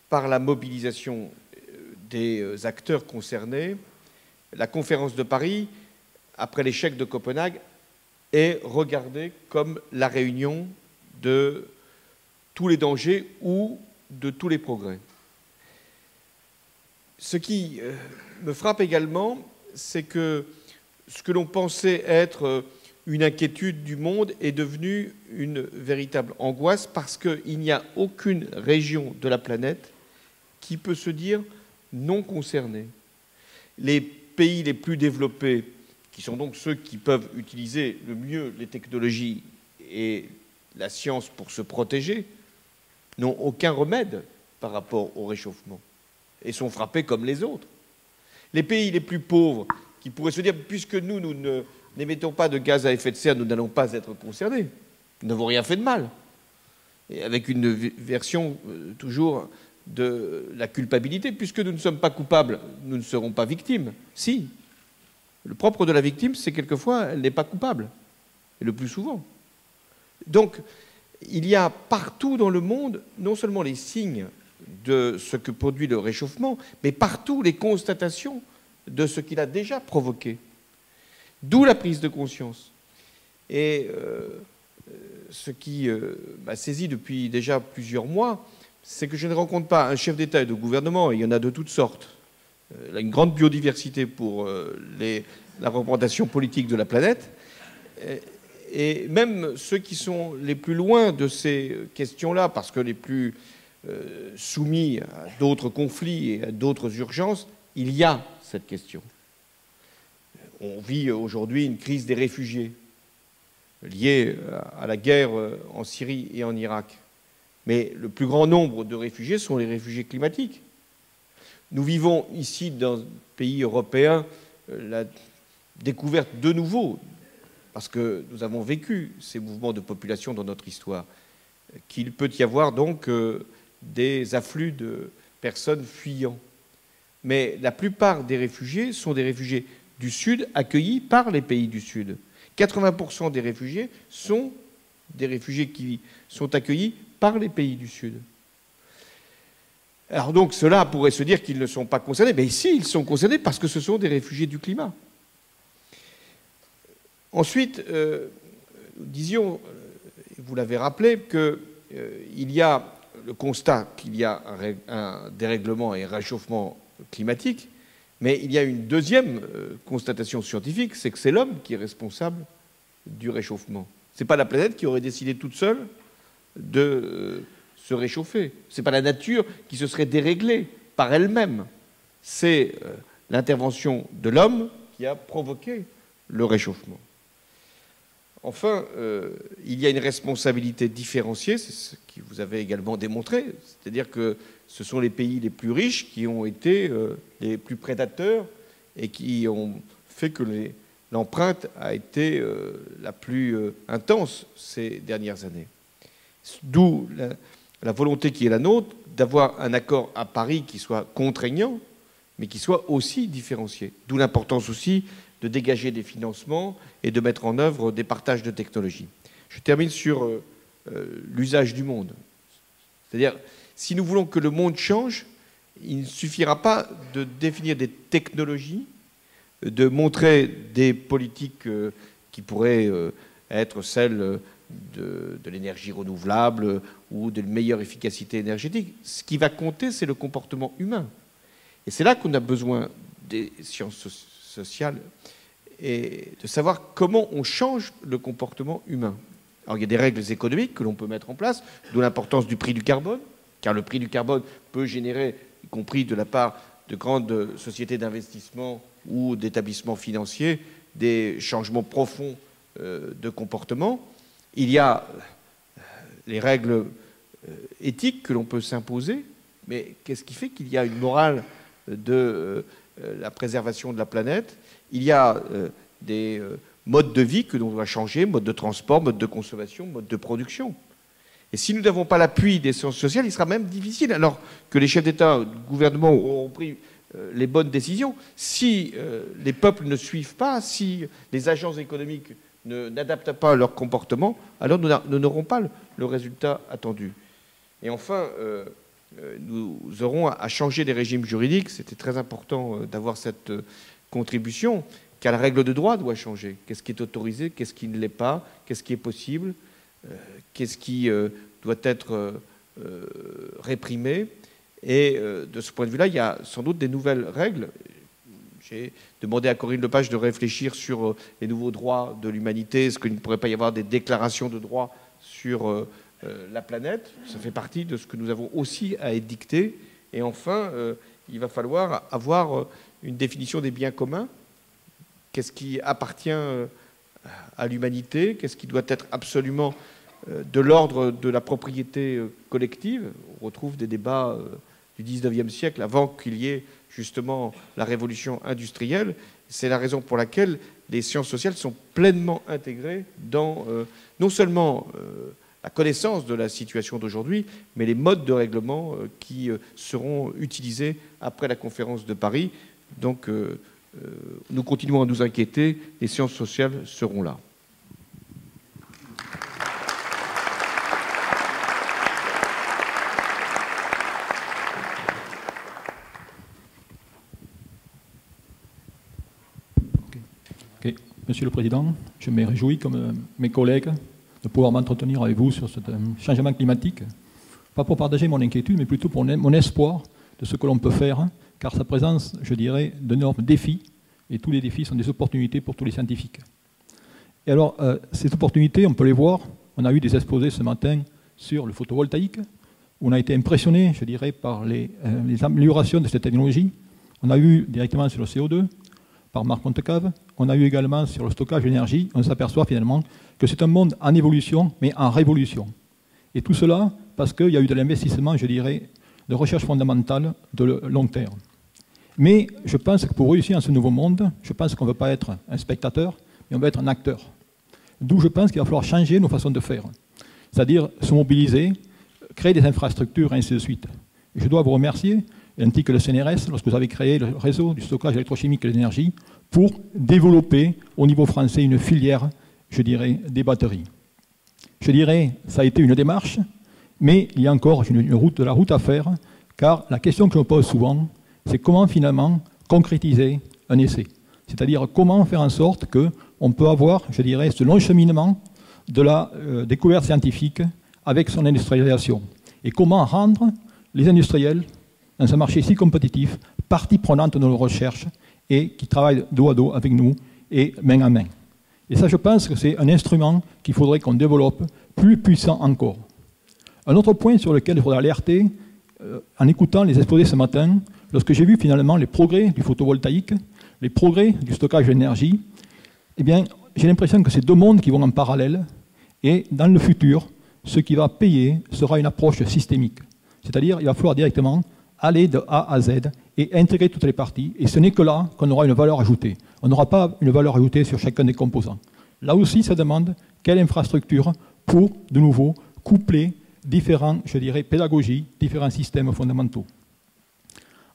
par la mobilisation des acteurs concernés, la conférence de Paris, après l'échec de Copenhague, est regardée comme la réunion de tous les dangers ou de tous les progrès. Ce qui me frappe également, c'est que ce que l'on pensait être une inquiétude du monde est devenu une véritable angoisse parce qu'il n'y a aucune région de la planète qui peut se dire non concernée. Les pays les plus développés, qui sont donc ceux qui peuvent utiliser le mieux les technologies et la science pour se protéger, n'ont aucun remède par rapport au réchauffement et sont frappés comme les autres. Les pays les plus pauvres, qui pourraient se dire, puisque nous n'émettons pas de gaz à effet de serre, nous n'allons pas être concernés. Nous n'avons rien fait de mal. Et avec une version toujours de la culpabilité, puisque nous ne sommes pas coupables, nous ne serons pas victimes. Si. Le propre de la victime, c'est quelquefois, elle n'est pas coupable. Et le plus souvent. Donc, il y a partout dans le monde, non seulement les signes de ce que produit le réchauffement, mais partout les constatations de ce qu'il a déjà provoqué. D'où la prise de conscience. Et ce qui m'a saisi depuis déjà plusieurs mois, c'est que je ne rencontre pas un chef d'État et de gouvernement, et il y en a de toutes sortes, une grande biodiversité pour la représentation politique de la planète, et même ceux qui sont les plus loin de ces questions-là, parce que les plus soumis à d'autres conflits et à d'autres urgences, il y a cette question. On vit aujourd'hui une crise des réfugiés liée à la guerre en Syrie et en Irak. Mais le plus grand nombre de réfugiés sont les réfugiés climatiques. Nous vivons ici, dans un pays européen, la découverte de nouveau, parce que nous avons vécu ces mouvements de population dans notre histoire, qu'il peut y avoir donc des afflux de personnes fuyant. Mais la plupart des réfugiés sont des réfugiés du Sud accueillis par les pays du Sud. 80% des réfugiés sont des réfugiés qui sont accueillis par les pays du Sud. Alors donc, cela pourrait se dire qu'ils ne sont pas concernés, mais ici, ils sont concernés parce que ce sont des réfugiés du climat. Ensuite, nous disions, vous l'avez rappelé, qu'il y a le constat qu'il y a un dérèglement et un réchauffement climatique, mais il y a une deuxième constatation scientifique, c'est que c'est l'homme qui est responsable du réchauffement. Ce n'est pas la planète qui aurait décidé toute seule de se réchauffer. Ce n'est pas la nature qui se serait déréglée par elle-même. C'est l'intervention de l'homme qui a provoqué le réchauffement. Enfin, il y a une responsabilité différenciée, c'est ce que vous avez également démontré, c'est-à-dire que ce sont les pays les plus riches qui ont été les plus prédateurs et qui ont fait que l'empreinte a été la plus intense ces dernières années. D'où la volonté qui est la nôtre d'avoir un accord à Paris qui soit contraignant, mais qui soit aussi différencié. D'où l'importance aussi de dégager des financements et de mettre en œuvre des partages de technologies. Je termine sur l'usage du monde. C'est-à-dire, si nous voulons que le monde change, il ne suffira pas de définir des technologies, de montrer des politiques qui pourraient être celles de l'énergie renouvelable ou de meilleure efficacité énergétique. Ce qui va compter, c'est le comportement humain. Et c'est là qu'on a besoin des sciences sociales et de savoir comment on change le comportement humain. Alors il y a des règles économiques que l'on peut mettre en place, d'où l'importance du prix du carbone, car le prix du carbone peut générer, y compris de la part de grandes sociétés d'investissement ou d'établissements financiers, des changements profonds de comportement. Il y a les règles éthiques que l'on peut s'imposer, mais qu'est-ce qui fait qu'il y a une morale de la préservation de la planète? Il y a des modes de vie que l'on doit changer, modes de transport, modes de consommation, modes de production. Et si nous n'avons pas l'appui des sciences sociales, il sera même difficile, alors que les chefs d'État, de gouvernement auront pris les bonnes décisions. Si les peuples ne suivent pas, si les agences économiques n'adaptent pas leur comportement, alors nous n'aurons pas le résultat attendu. Et enfin, nous aurons à changer les régimes juridiques. C'était très important d'avoir cette contribution, car la règle de droit doit changer. Qu'est-ce qui est autorisé, qu'est-ce qui ne l'est pas, qu'est-ce qui est possible, qu'est-ce qui doit être réprimé. Et de ce point de vue-là, il y a sans doute des nouvelles règles. J'ai demandé à Corinne Lepage de réfléchir sur les nouveaux droits de l'humanité. Est-ce qu'il ne pourrait pas y avoir des déclarations de droits sur la planète? Ça fait partie de ce que nous avons aussi à édicter. Et enfin, il va falloir avoir une définition des biens communs. Qu'est-ce qui appartient à l'humanité? Qu'est-ce qui doit être absolument de l'ordre de la propriété collective? On retrouve des débats du XIXe siècle, avant qu'il y ait justement la révolution industrielle. C'est la raison pour laquelle les sciences sociales sont pleinement intégrées dans non seulement la connaissance de la situation d'aujourd'hui, mais les modes de règlement qui seront utilisés après la conférence de Paris. Donc nous continuons à nous inquiéter, les sciences sociales seront là. Monsieur le Président, je me réjouis, comme mes collègues, de pouvoir m'entretenir avec vous sur ce changement climatique. Pas pour partager mon inquiétude, mais plutôt pour mon espoir de ce que l'on peut faire, car sa présence, je dirais, d'énormes défis, et tous les défis sont des opportunités pour tous les scientifiques. Et alors, ces opportunités, on peut les voir. On a eu des exposés ce matin sur le photovoltaïque, où on a été impressionné, je dirais, par les améliorations de cette technologie. On a eu directement sur le CO2, par Marc Montecave. On a eu également sur le stockage d'énergie. On s'aperçoit finalement que c'est un monde en évolution, mais en révolution. Et tout cela parce qu'il y a eu de l'investissement, je dirais, de recherche fondamentale de long terme. Mais je pense que pour réussir dans ce nouveau monde, je pense qu'on ne veut pas être un spectateur, mais on veut être un acteur. D'où je pense qu'il va falloir changer nos façons de faire. C'est-à-dire se mobiliser, créer des infrastructures, et ainsi de suite. Et je dois vous remercier, ainsi que le CNRS, lorsque vous avez créé le réseau du stockage électrochimique de l'énergie, pour développer au niveau français une filière, je dirais, des batteries. Je dirais, ça a été une démarche, mais il y a encore de la route à faire, car la question que je me pose souvent, c'est comment finalement concrétiser un essai. C'est-à-dire comment faire en sorte qu'on peut avoir, je dirais, ce long cheminement de la découverte scientifique avec son industrialisation. Et comment rendre les industriels, dans un marché si compétitif, partie prenante de nos recherches et qui travaillent dos à dos avec nous et main à main. Et ça, je pense que c'est un instrument qu'il faudrait qu'on développe plus puissant encore. Un autre point sur lequel il faudrait alerter, en écoutant les exposés ce matin, lorsque j'ai vu finalement les progrès du photovoltaïque, les progrès du stockage d'énergie, eh bien, j'ai l'impression que c'est deux mondes qui vont en parallèle et dans le futur, ce qui va payer sera une approche systémique. C'est-à-dire, il va falloir directement aller de A à Z et intégrer toutes les parties. Et ce n'est que là qu'on aura une valeur ajoutée. On n'aura pas une valeur ajoutée sur chacun des composants. Là aussi, ça demande quelle infrastructure pour, de nouveau, coupler différents, je dirais, pédagogies, différents systèmes fondamentaux.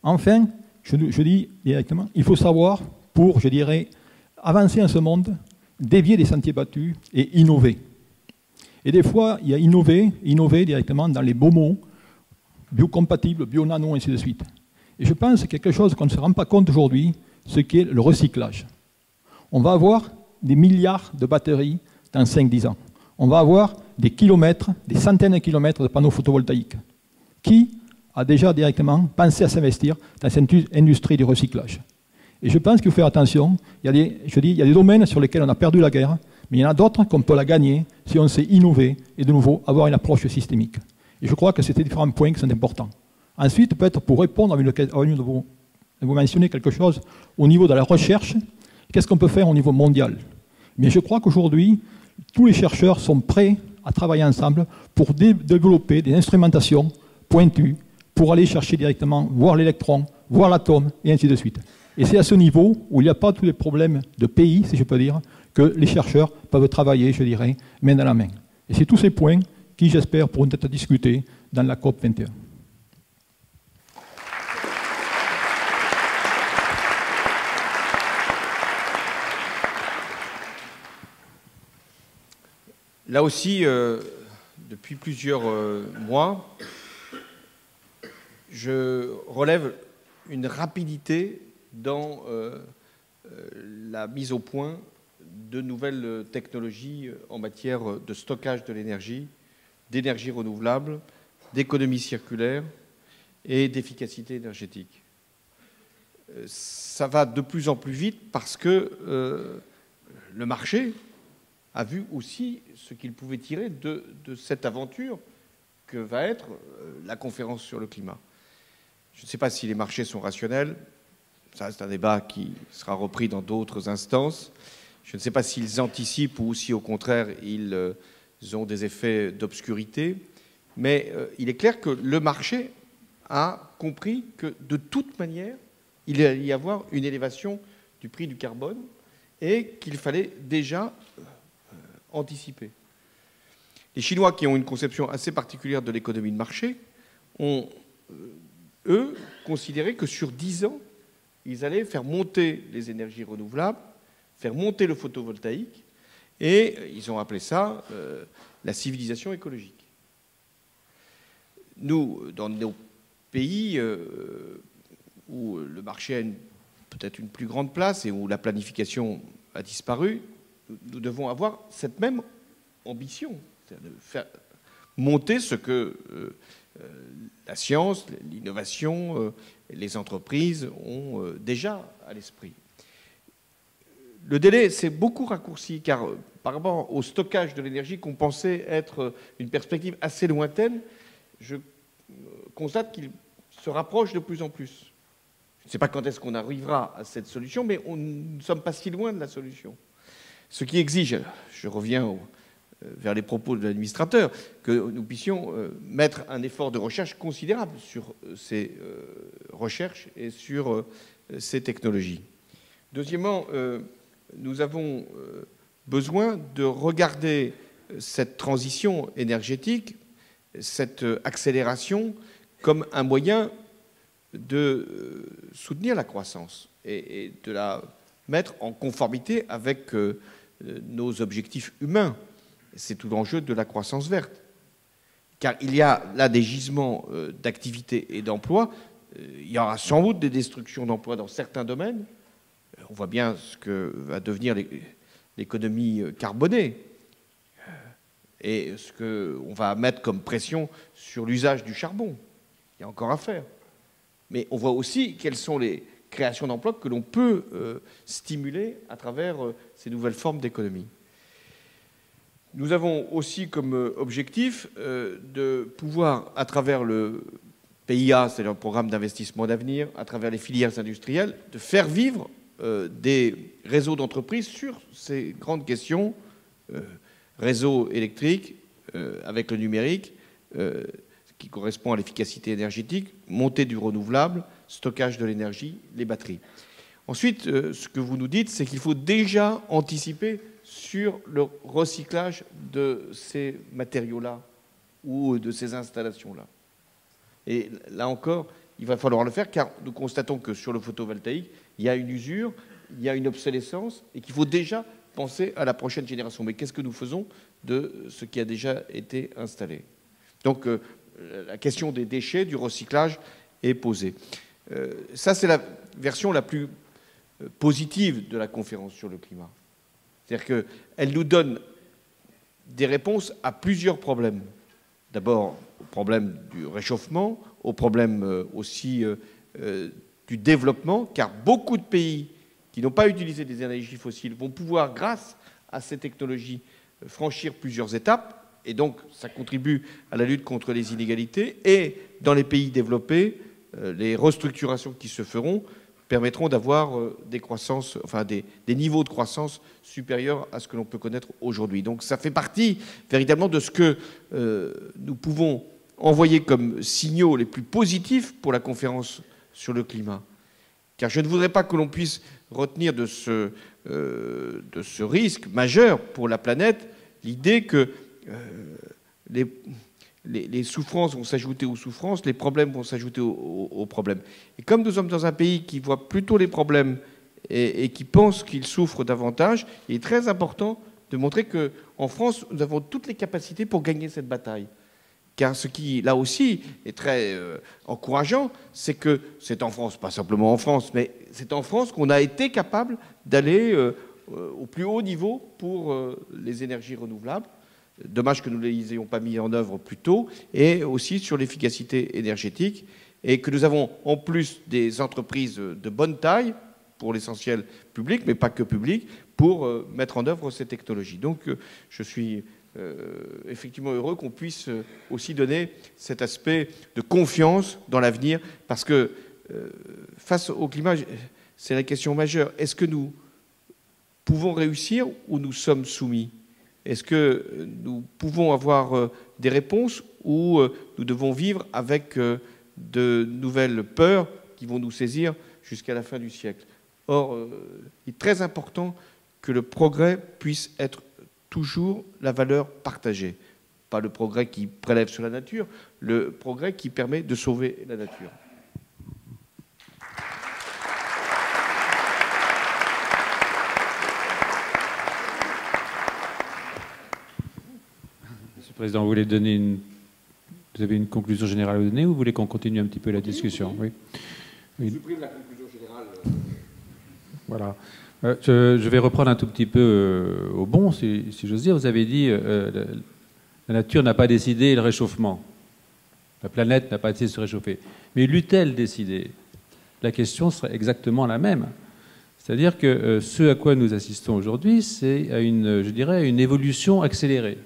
Enfin, je dis directement, il faut savoir, pour, je dirais, avancer dans ce monde, dévier des sentiers battus et innover. Et des fois, il y a innover directement dans les beaux mots, biocompatible, bio-nano, ainsi de suite. Et je pense que quelque chose qu'on ne se rend pas compte aujourd'hui, ce qui est le recyclage. On va avoir des milliards de batteries dans 5-10 ans. On va avoir des kilomètres, des centaines de kilomètres de panneaux photovoltaïques. Qui a déjà directement pensé à s'investir dans cette industrie du recyclage? Et je pense qu'il faut faire attention. Il y a des domaines sur lesquels on a perdu la guerre, mais il y en a d'autres qu'on peut la gagner si on sait innover et de nouveau avoir une approche systémique. Et je crois que c'est ces différents points qui sont importants. Ensuite, peut-être pour répondre à une de vous mentionner quelque chose au niveau de la recherche, qu'est-ce qu'on peut faire au niveau mondial? Mais je crois qu'aujourd'hui, tous les chercheurs sont prêts à travailler ensemble pour développer des instrumentations pointues, pour aller chercher directement, voir l'électron, voir l'atome, et ainsi de suite. Et c'est à ce niveau, où il n'y a pas tous les problèmes de pays, si je peux dire, que les chercheurs peuvent travailler, je dirais, main dans la main. Et c'est tous ces points qui, j'espère, pourront être discutés dans la COP 21. Là aussi, depuis plusieurs mois, je relève une rapidité dans la mise au point de nouvelles technologies en matière de stockage de l'énergie, d'énergie renouvelable, d'économie circulaire et d'efficacité énergétique. Ça va de plus en plus vite parce que le marché a vu aussi ce qu'il pouvait tirer de cette aventure que va être la conférence sur le climat. Je ne sais pas si les marchés sont rationnels, ça c'est un débat qui sera repris dans d'autres instances. Je ne sais pas s'ils anticipent ou si au contraire ils ont des effets d'obscurité, mais il est clair que le marché a compris que de toute manière, il allait y avoir une élévation du prix du carbone et qu'il fallait déjà anticiper. Les Chinois, qui ont une conception assez particulière de l'économie de marché, ont, eux, considéré que sur 10 ans, ils allaient faire monter les énergies renouvelables, faire monter le photovoltaïque, et ils ont appelé ça la civilisation écologique. Nous, dans nos pays où le marché a peut-être une plus grande place et où la planification a disparu, nous devons avoir cette même ambition, c'est-à-dire de faire monter ce que la science, l'innovation, les entreprises ont déjà à l'esprit. Le délai s'est beaucoup raccourci, car par rapport au stockage de l'énergie qu'on pensait être une perspective assez lointaine, je constate qu'il se rapproche de plus en plus. Je ne sais pas quand est-ce qu'on arrivera à cette solution, mais nous ne sommes pas si loin de la solution. Ce qui exige, je reviens vers les propos de l'administrateur, que nous puissions mettre un effort de recherche considérable sur ces recherches et sur ces technologies. Deuxièmement, nous avons besoin de regarder cette transition énergétique, cette accélération, comme un moyen de soutenir la croissance et de la mettre en conformité avec nos objectifs humains. C'est tout l'enjeu de la croissance verte. Car il y a là des gisements d'activité et d'emploi. Il y aura sans doute des destructions d'emplois dans certains domaines. On voit bien ce que va devenir l'économie carbonée et ce qu'on va mettre comme pression sur l'usage du charbon. Il y a encore à faire. Mais on voit aussi quelles sont les créations d'emplois que l'on peut stimuler à travers ces nouvelles formes d'économie. Nous avons aussi comme objectif de pouvoir, à travers le PIA, c'est-à-dire le programme d'investissement d'avenir, à travers les filières industrielles, de faire vivre des réseaux d'entreprises sur ces grandes questions, réseau électrique avec le numérique, qui correspond à l'efficacité énergétique, montée du renouvelable, stockage de l'énergie, les batteries. Ensuite, ce que vous nous dites, c'est qu'il faut déjà anticiper sur le recyclage de ces matériaux-là ou de ces installations-là. Et là encore, il va falloir le faire, car nous constatons que sur le photovoltaïque, il y a une usure, il y a une obsolescence, et qu'il faut déjà penser à la prochaine génération. Mais qu'est-ce que nous faisons de ce qui a déjà été installé? Donc, la question des déchets, du recyclage est posée. Ça, c'est la version la plus positive de la conférence sur le climat. C'est-à-dire qu'elle nous donne des réponses à plusieurs problèmes. D'abord, au problème du réchauffement, au problème aussi du développement, car beaucoup de pays qui n'ont pas utilisé des énergies fossiles vont pouvoir, grâce à ces technologies, franchir plusieurs étapes. Et donc, ça contribue à la lutte contre les inégalités. Et dans les pays développés, les restructurations qui se feront permettront d'avoir des croissances, enfin des niveaux de croissance supérieurs à ce que l'on peut connaître aujourd'hui. Donc, ça fait partie véritablement de ce que nous pouvons envoyer comme signaux les plus positifs pour la conférence sur le climat. Car je ne voudrais pas que l'on puisse retenir de ce risque majeur pour la planète l'idée que les souffrances vont s'ajouter aux souffrances, les problèmes vont s'ajouter aux problèmes. Et comme nous sommes dans un pays qui voit plutôt les problèmes et qui pense qu'il souffre davantage, il est très important de montrer qu'en France, nous avons toutes les capacités pour gagner cette bataille. Car ce qui, là aussi, est très encourageant, c'est que c'est en France, pas simplement en France, mais c'est en France qu'on a été capable d'aller au plus haut niveau pour les énergies renouvelables. Dommage que nous ne les ayons pas mis en œuvre plus tôt, et aussi sur l'efficacité énergétique, et que nous avons en plus des entreprises de bonne taille, pour l'essentiel public, mais pas que public, pour mettre en œuvre ces technologies. Donc je suis effectivement heureux qu'on puisse aussi donner cet aspect de confiance dans l'avenir, parce que face au climat, c'est la question majeure. Est-ce que nous pouvons réussir ou nous sommes soumis ? Est-ce que nous pouvons avoir des réponses ou nous devons vivre avec de nouvelles peurs qui vont nous saisir jusqu'à la fin du siècle? Or, il est très important que le progrès puisse être toujours la valeur partagée. Pas le progrès qui prélève sur la nature, le progrès qui permet de sauver la nature. Monsieur le Président, vous voulez donner vous avez une conclusion générale à donner ou vous voulez qu'on continue un petit peu la discussion? Oui. Je supprime la conclusion générale. Voilà. Je vais reprendre un tout petit peu au bon, si j'ose dire. Vous avez dit la nature n'a pas décidé le réchauffement. La planète n'a pas décidé de se réchauffer. Mais l'eût-elle décidé? La question serait exactement la même. C'est-à-dire que ce à quoi nous assistons aujourd'hui, c'est à je dirais, une évolution accélérée.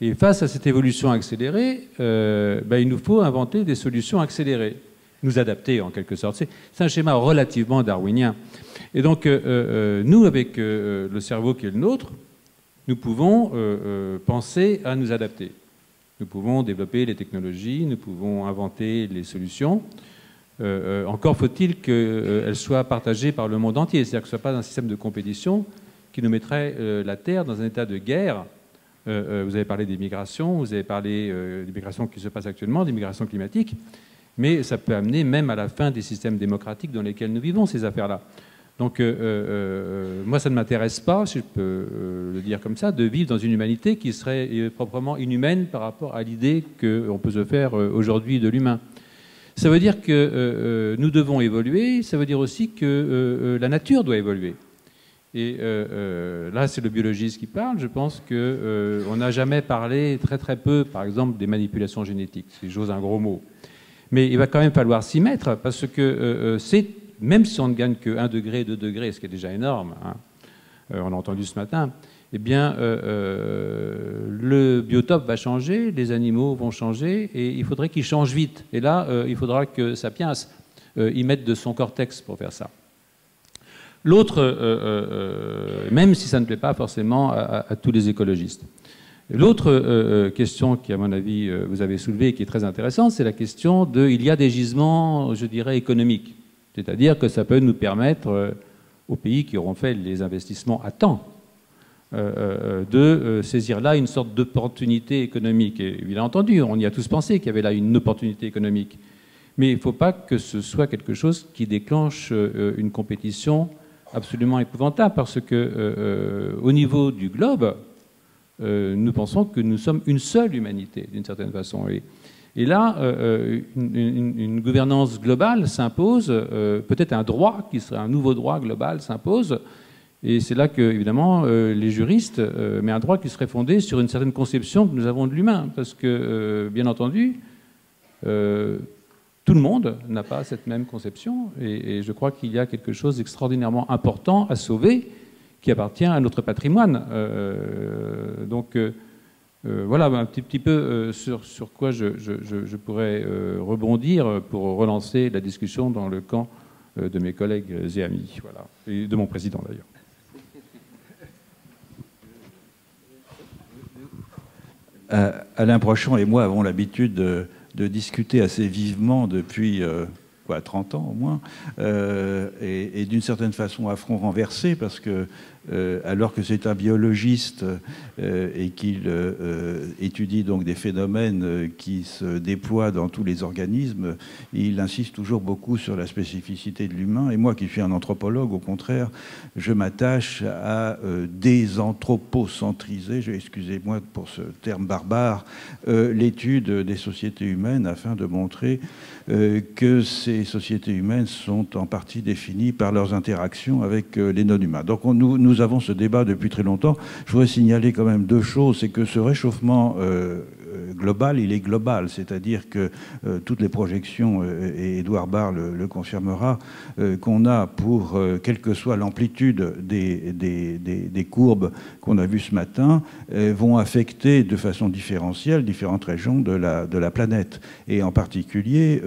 Et face à cette évolution accélérée, il nous faut inventer des solutions accélérées, nous adapter en quelque sorte. C'est un schéma relativement darwinien. Et donc, nous, avec le cerveau qui est le nôtre, nous pouvons penser à nous adapter. Nous pouvons développer les technologies, nous pouvons inventer les solutions. Encore faut-il qu'elles soient partagées par le monde entier, c'est-à-dire que ce ne soit pas un système de compétition qui nous mettrait la Terre dans un état de guerre. Vous avez parlé des migrations, vous avez parlé des migrations qui se passent actuellement, des migrations climatiques, mais ça peut amener même à la fin des systèmes démocratiques dans lesquels nous vivons, ces affaires-là. Donc moi, ça ne m'intéresse pas, si je peux le dire comme ça, de vivre dans une humanité qui serait proprement inhumaine par rapport à l'idée qu'on peut se faire aujourd'hui de l'humain. Ça veut dire que nous devons évoluer, ça veut dire aussi que la nature doit évoluer. Et là, c'est le biologiste qui parle. Je pense qu'on n'a jamais parlé, très très peu, par exemple, des manipulations génétiques, si j'ose un gros mot. Mais il va quand même falloir s'y mettre, parce que même si on ne gagne que 1 degré, 2 degrés, ce qui est déjà énorme, hein, on l'a entendu ce matin, eh bien, le biotope va changer, les animaux vont changer, et il faudrait qu'ils changent vite. Et là, il faudra que Sapiens y mette de son cortex pour faire ça. L'autre, même si ça ne plaît pas forcément à tous les écologistes. L'autre question qui, à mon avis, vous avez soulevée et qui est très intéressante, c'est la question il y a des gisements, je dirais, économiques. C'est-à-dire que ça peut nous permettre, aux pays qui auront fait les investissements à temps, de saisir là une sorte d'opportunité économique. Et bien entendu, on y a tous pensé qu'il y avait là une opportunité économique. Mais il ne faut pas que ce soit quelque chose qui déclenche une compétition absolument épouvantable, parce que au niveau du globe, nous pensons que nous sommes une seule humanité, d'une certaine façon. Et là, une gouvernance globale s'impose, peut-être un droit qui serait un nouveau droit global s'impose, et c'est là que, évidemment, les juristes, mais un droit qui serait fondé sur une certaine conception que nous avons de l'humain, parce que, bien entendu, tout le monde n'a pas cette même conception, et je crois qu'il y a quelque chose d'extraordinairement important à sauver, qui appartient à notre patrimoine. Voilà un petit peu sur quoi je pourrais rebondir pour relancer la discussion dans le camp de mes collègues et amis, voilà, et de mon président d'ailleurs. Alain Prochon et moi avons l'habitude de discuter assez vivement depuis 30 ans au moins, et d'une certaine façon à front renversé, parce que alors que c'est un biologiste et qu'il étudie donc des phénomènes qui se déploient dans tous les organismes, il insiste toujours beaucoup sur la spécificité de l'humain. Et moi qui suis un anthropologue, au contraire, je m'attache à désanthropocentriser, excusez-moi pour ce terme barbare, l'étude des sociétés humaines, afin de montrer que ces sociétés humaines sont en partie définies par leurs interactions avec les non-humains. Donc nous avons ce débat depuis très longtemps. Je voudrais signaler quand même deux choses. C'est que ce réchauffement global, il est global. C'est-à-dire que toutes les projections, et Édouard Bahr le confirmera, qu'on a pour, quelle que soit l'amplitude des courbes qu'on a vues ce matin, vont affecter de façon différentielle différentes régions de la planète. Et en particulier,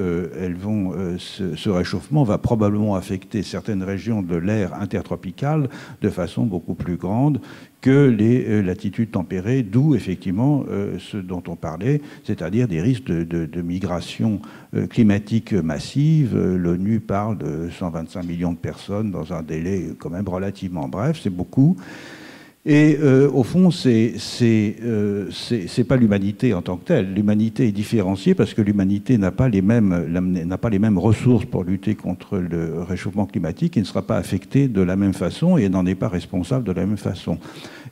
ce réchauffement va probablement affecter certaines régions de l'ère intertropicale de façon beaucoup plus grande que les latitudes tempérées, d'où effectivement ce dont on parlait, c'est-à-dire des risques de migration climatique massive. L'ONU parle de 125 millions de personnes dans un délai quand même relativement bref, c'est beaucoup. Et au fond, c'est pas l'humanité en tant que telle. L'humanité est différenciée parce que l'humanité n'a pas les mêmes ressources pour lutter contre le réchauffement climatique. Il ne sera pas affecté de la même façon et n'en est pas responsable de la même façon.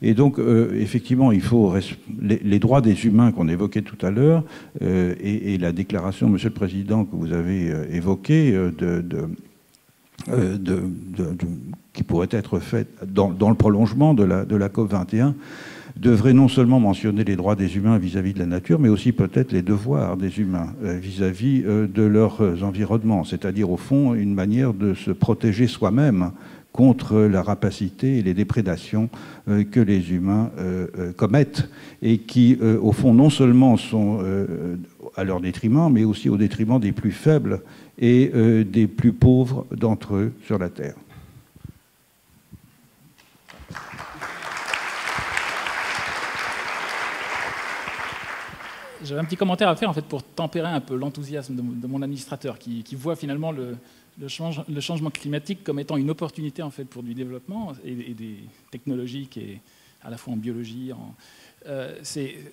Et donc, effectivement, il faut les droits des humains qu'on évoquait tout à l'heure et la déclaration, Monsieur le Président, que vous avez évoquée qui pourrait être faite dans le prolongement de la COP21, devrait non seulement mentionner les droits des humains vis-à-vis de la nature, mais aussi peut-être les devoirs des humains vis-à-vis de leurs environnements, c'est-à-dire au fond une manière de se protéger soi-même contre la rapacité et les déprédations que les humains commettent et qui, au fond, non seulement sont à leur détriment, mais aussi au détriment des plus faibles et des plus pauvres d'entre eux sur la Terre. J'avais un petit commentaire à faire en fait, pour tempérer un peu l'enthousiasme de mon administrateur qui voit finalement le changement climatique comme étant une opportunité en fait, pour du développement et des technologiques et à la fois en biologie.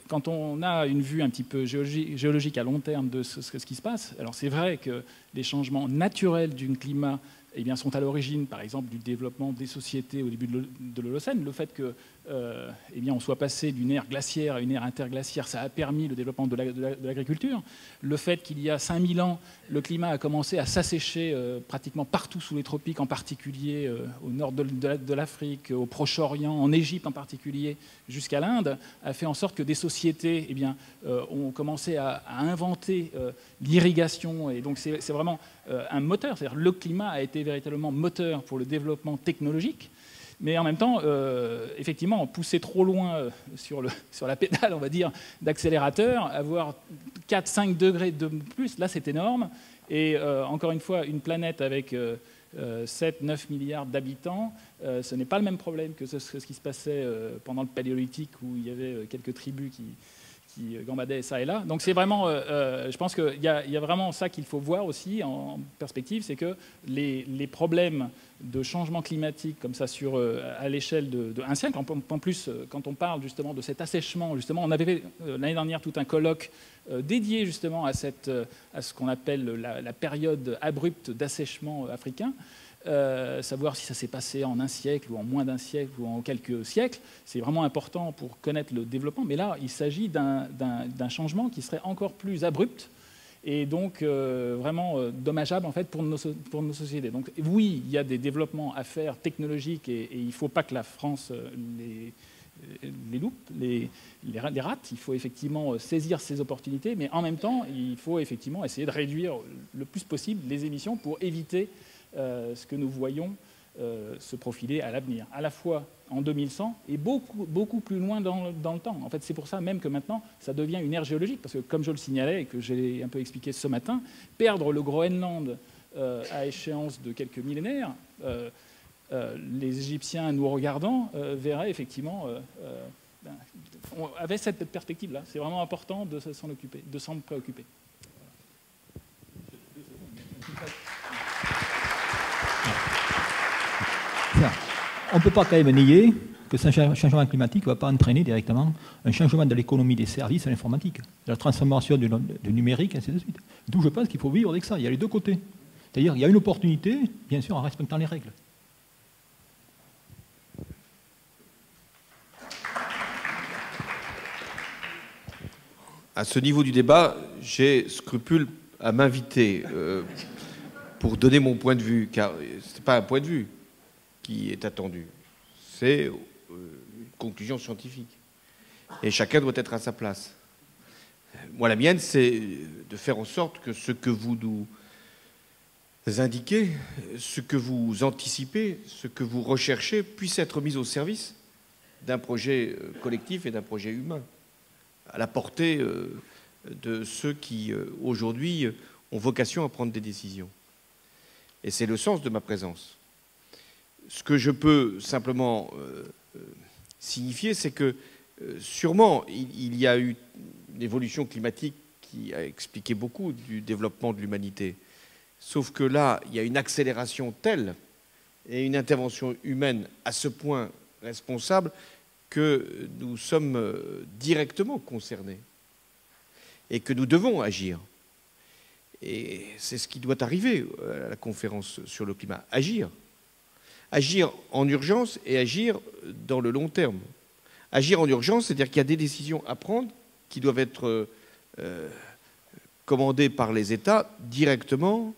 Quand on a une vue un petit peu géologique à long terme de ce qui se passe, alors c'est vrai que les changements naturels du climat eh bien, sont à l'origine, par exemple, du développement des sociétés au début de l'Holocène. Le fait que, eh bien, on soit passé d'une ère glaciaire à une ère interglaciaire, ça a permis le développement de l'agriculture. Le fait qu'il y a 5000 ans, le climat a commencé à s'assécher pratiquement partout sous les tropiques, en particulier au nord de l'Afrique, au Proche-Orient, en Égypte en particulier, jusqu'à l'Inde, a fait en sorte que des sociétés eh bien, ont commencé à inventer l'irrigation. Et donc c'est vraiment un moteur. C'est-à-dire le climat a été véritablement moteur pour le développement technologique. Mais en même temps, effectivement, pousser trop loin sur la pédale, on va dire, d'accélérateur, avoir 4-5 degrés de plus, là c'est énorme. Et encore une fois, une planète avec 7-9 milliards d'habitants, ce n'est pas le même problème que ce qui se passait pendant le Paléolithique où il y avait quelques tribus qui gambadaient ça et là. Donc c'est vraiment, je pense qu'il y a vraiment ça qu'il faut voir aussi en perspective, c'est que les problèmes de changement climatique comme ça à l'échelle d'un siècle, en plus quand on parle justement de cet assèchement, justement, on avait l'année dernière tout un colloque dédié justement à ce qu'on appelle la période abrupte d'assèchement africain. Savoir si ça s'est passé en un siècle ou en moins d'un siècle ou en quelques siècles, c'est vraiment important pour connaître le développement. Mais là, il s'agit d'un changement qui serait encore plus abrupt et donc vraiment dommageable en fait, pour nos sociétés. Donc oui, il y a des développements à faire technologiques et il ne faut pas que la France les loupe, les rate. Il faut effectivement saisir ces opportunités, mais en même temps, il faut effectivement essayer de réduire le plus possible les émissions pour éviter ce que nous voyons se profiler à l'avenir, à la fois en 2100 et beaucoup plus loin dans le temps. En fait, c'est pour ça même que maintenant, ça devient une ère géologique, parce que comme je le signalais et que j'ai un peu expliqué ce matin, perdre le Groenland à échéance de quelques millénaires, les Égyptiens nous regardant verraient effectivement, avaient cette perspective-là. C'est vraiment important de s'en occuper, de s'en préoccuper. On ne peut pas quand même nier que ce changement climatique ne va pas entraîner directement un changement de l'économie des services à l'informatique, de la transformation du numérique, ainsi de suite. D'où je pense qu'il faut vivre avec ça. Il y a les deux côtés. C'est-à-dire qu'il y a une opportunité, bien sûr, en respectant les règles. À ce niveau du débat, j'ai scrupule à m'inviter pour donner mon point de vue, car ce n'est pas un point de vue qui est attendu, c'est une conclusion scientifique. Et chacun doit être à sa place. Moi, la mienne, c'est de faire en sorte que ce que vous nous indiquez, ce que vous anticipez, ce que vous recherchez, puisse être mis au service d'un projet collectif et d'un projet humain, à la portée de ceux qui, aujourd'hui, ont vocation à prendre des décisions. Et c'est le sens de ma présence. Ce que je peux simplement signifier, c'est que sûrement il y a eu évolution climatique qui a expliqué beaucoup du développement de l'humanité. Sauf que là, il y a une accélération telle et une intervention humaine à ce point responsable que nous sommes directement concernés et que nous devons agir. Et c'est ce qui doit arriver à la conférence sur le climat. Agir. Agir en urgence et agir dans le long terme. Agir en urgence, c'est-à-dire qu'il y a des décisions à prendre qui doivent être commandées par les États directement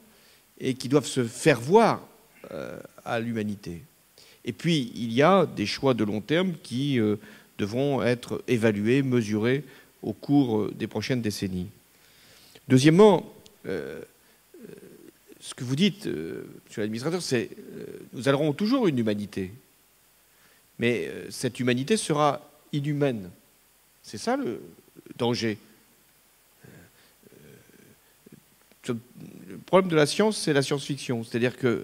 et qui doivent se faire voir à l'humanité. Et puis, il y a des choix de long terme qui devront être évalués, mesurés au cours des prochaines décennies. Deuxièmement, ce que vous dites, monsieur l'administrateur, c'est nous aurons toujours une humanité. Mais cette humanité sera inhumaine. C'est ça le danger. Le problème de la science, c'est la science-fiction. C'est-à-dire qu'il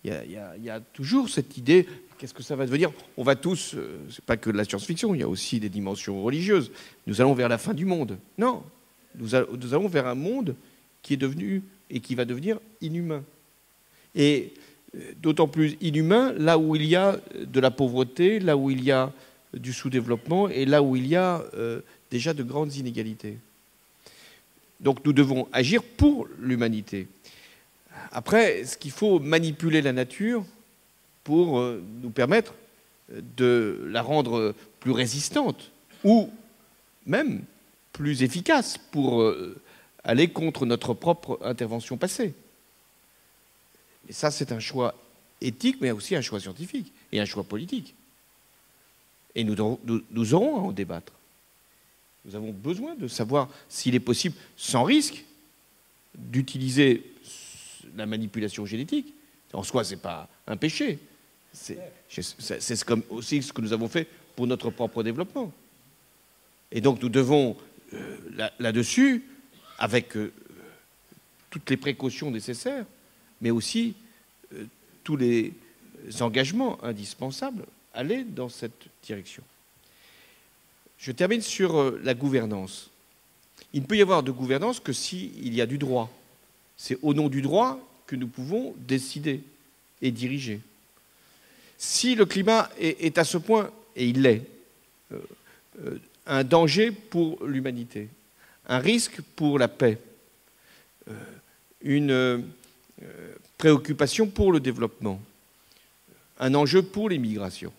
y a toujours cette idée, qu'est-ce que ça va devenir? On va tous, c'est pas que de la science-fiction, il y a aussi des dimensions religieuses. Nous allons vers la fin du monde. Non, nous allons vers un monde qui est devenu et qui va devenir inhumain. Et d'autant plus inhumain là où il y a de la pauvreté, là où il y a du sous-développement et là où il y a déjà de grandes inégalités. Donc nous devons agir pour l'humanité. Après, est-ce qu'il faut manipuler la nature pour nous permettre de la rendre plus résistante ou même plus efficace pour aller contre notre propre intervention passée? Et ça, c'est un choix éthique, mais aussi un choix scientifique et un choix politique. Et nous aurons à en débattre. Nous avons besoin de savoir s'il est possible, sans risque, d'utiliser la manipulation génétique. En soi, ce n'est pas un péché. C'est aussi ce que nous avons fait pour notre propre développement. Et donc nous devons, là-dessus, avec toutes les précautions nécessaires, mais aussi tous les engagements indispensables, aller dans cette direction. Je termine sur la gouvernance. Il ne peut y avoir de gouvernance que s'il y a du droit. C'est au nom du droit que nous pouvons décider et diriger. Si le climat est à ce point, et il l'est, un danger pour l'humanité, un risque pour la paix, une préoccupation pour le développement, un enjeu pour les migrations,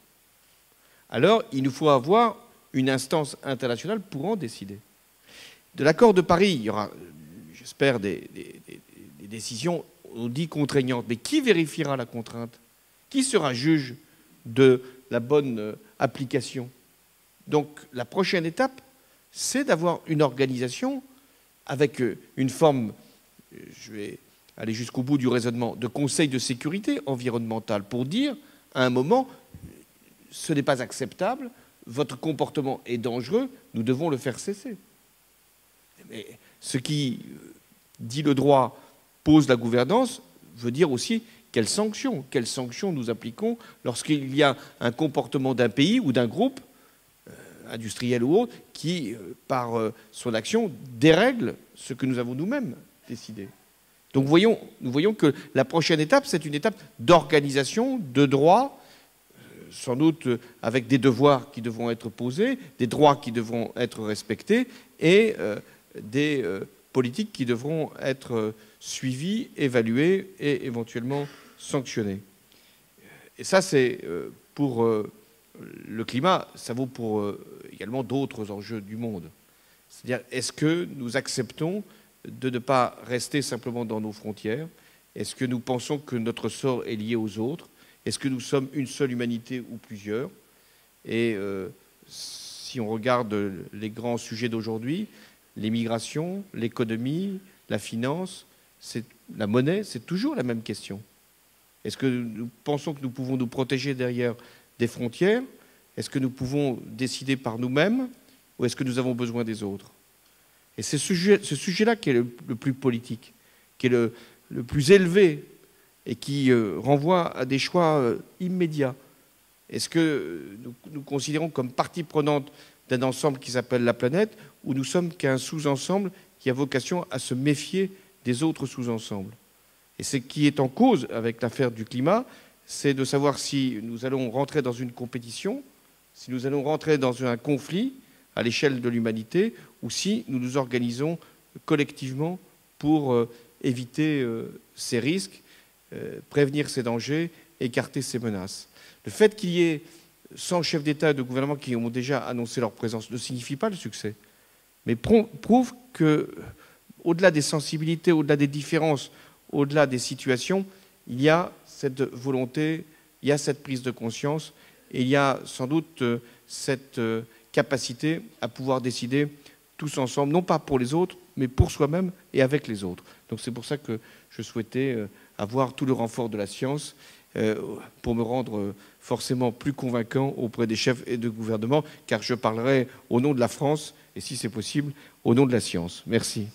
alors il nous faut avoir une instance internationale pour en décider. De l'accord de Paris, il y aura, j'espère, des décisions, on dit contraignantes, mais qui vérifiera la contrainte? Qui sera juge de la bonne application? Donc la prochaine étape, c'est d'avoir une organisation avec une forme, je vais aller jusqu'au bout du raisonnement, de conseil de sécurité environnementale pour dire, à un moment, ce n'est pas acceptable, votre comportement est dangereux, nous devons le faire cesser. Mais ce qui dit le droit pose la gouvernance veut dire aussi quelles sanctions nous appliquons lorsqu'il y a un comportement d'un pays ou d'un groupe, industriel ou autre, qui, par son action, dérègle ce que nous avons nous-mêmes décidé. Donc nous voyons que la prochaine étape, c'est une étape d'organisation, de droit, sans doute avec des devoirs qui devront être posés, des droits qui devront être respectés et des politiques qui devront être suivies, évaluées et éventuellement sanctionnées. Et ça, c'est pour le climat, ça vaut pour également d'autres enjeux du monde. C'est-à-dire, est-ce que nous acceptons de ne pas rester simplement dans nos frontières? Est-ce que nous pensons que notre sort est lié aux autres? Est-ce que nous sommes une seule humanité ou plusieurs? Et si on regarde les grands sujets d'aujourd'hui, les migrations, l'économie, la finance, la monnaie, c'est toujours la même question. Est-ce que nous pensons que nous pouvons nous protéger derrière des frontières? Est-ce que nous pouvons décider par nous-mêmes? Ou est-ce que nous avons besoin des autres? Et c'est ce sujet-là qui est le plus politique, qui est le plus élevé et qui renvoie à des choix immédiats. Est-ce que nous considérons comme partie prenante d'un ensemble qui s'appelle la planète, ou nous sommes qu'un sous-ensemble qui a vocation à se méfier des autres sous-ensembles. Et ce qui est en cause avec l'affaire du climat, c'est de savoir si nous allons rentrer dans une compétition, si nous allons rentrer dans un conflit à l'échelle de l'humanité, ou si nous nous organisons collectivement pour éviter ces risques, prévenir ces dangers, écarter ces menaces. Le fait qu'il y ait 100 chefs d'État et de gouvernement qui ont déjà annoncé leur présence ne signifie pas le succès, mais prouve qu'au-delà des sensibilités, au-delà des différences, au-delà des situations, il y a cette volonté, il y a cette prise de conscience, et il y a sans doute cette capacité à pouvoir décider tous ensemble, non pas pour les autres, mais pour soi-même et avec les autres. Donc c'est pour ça que je souhaitais avoir tout le renfort de la science pour me rendre forcément plus convaincant auprès des chefs et de gouvernement, car je parlerai au nom de la France, et si c'est possible, au nom de la science. Merci.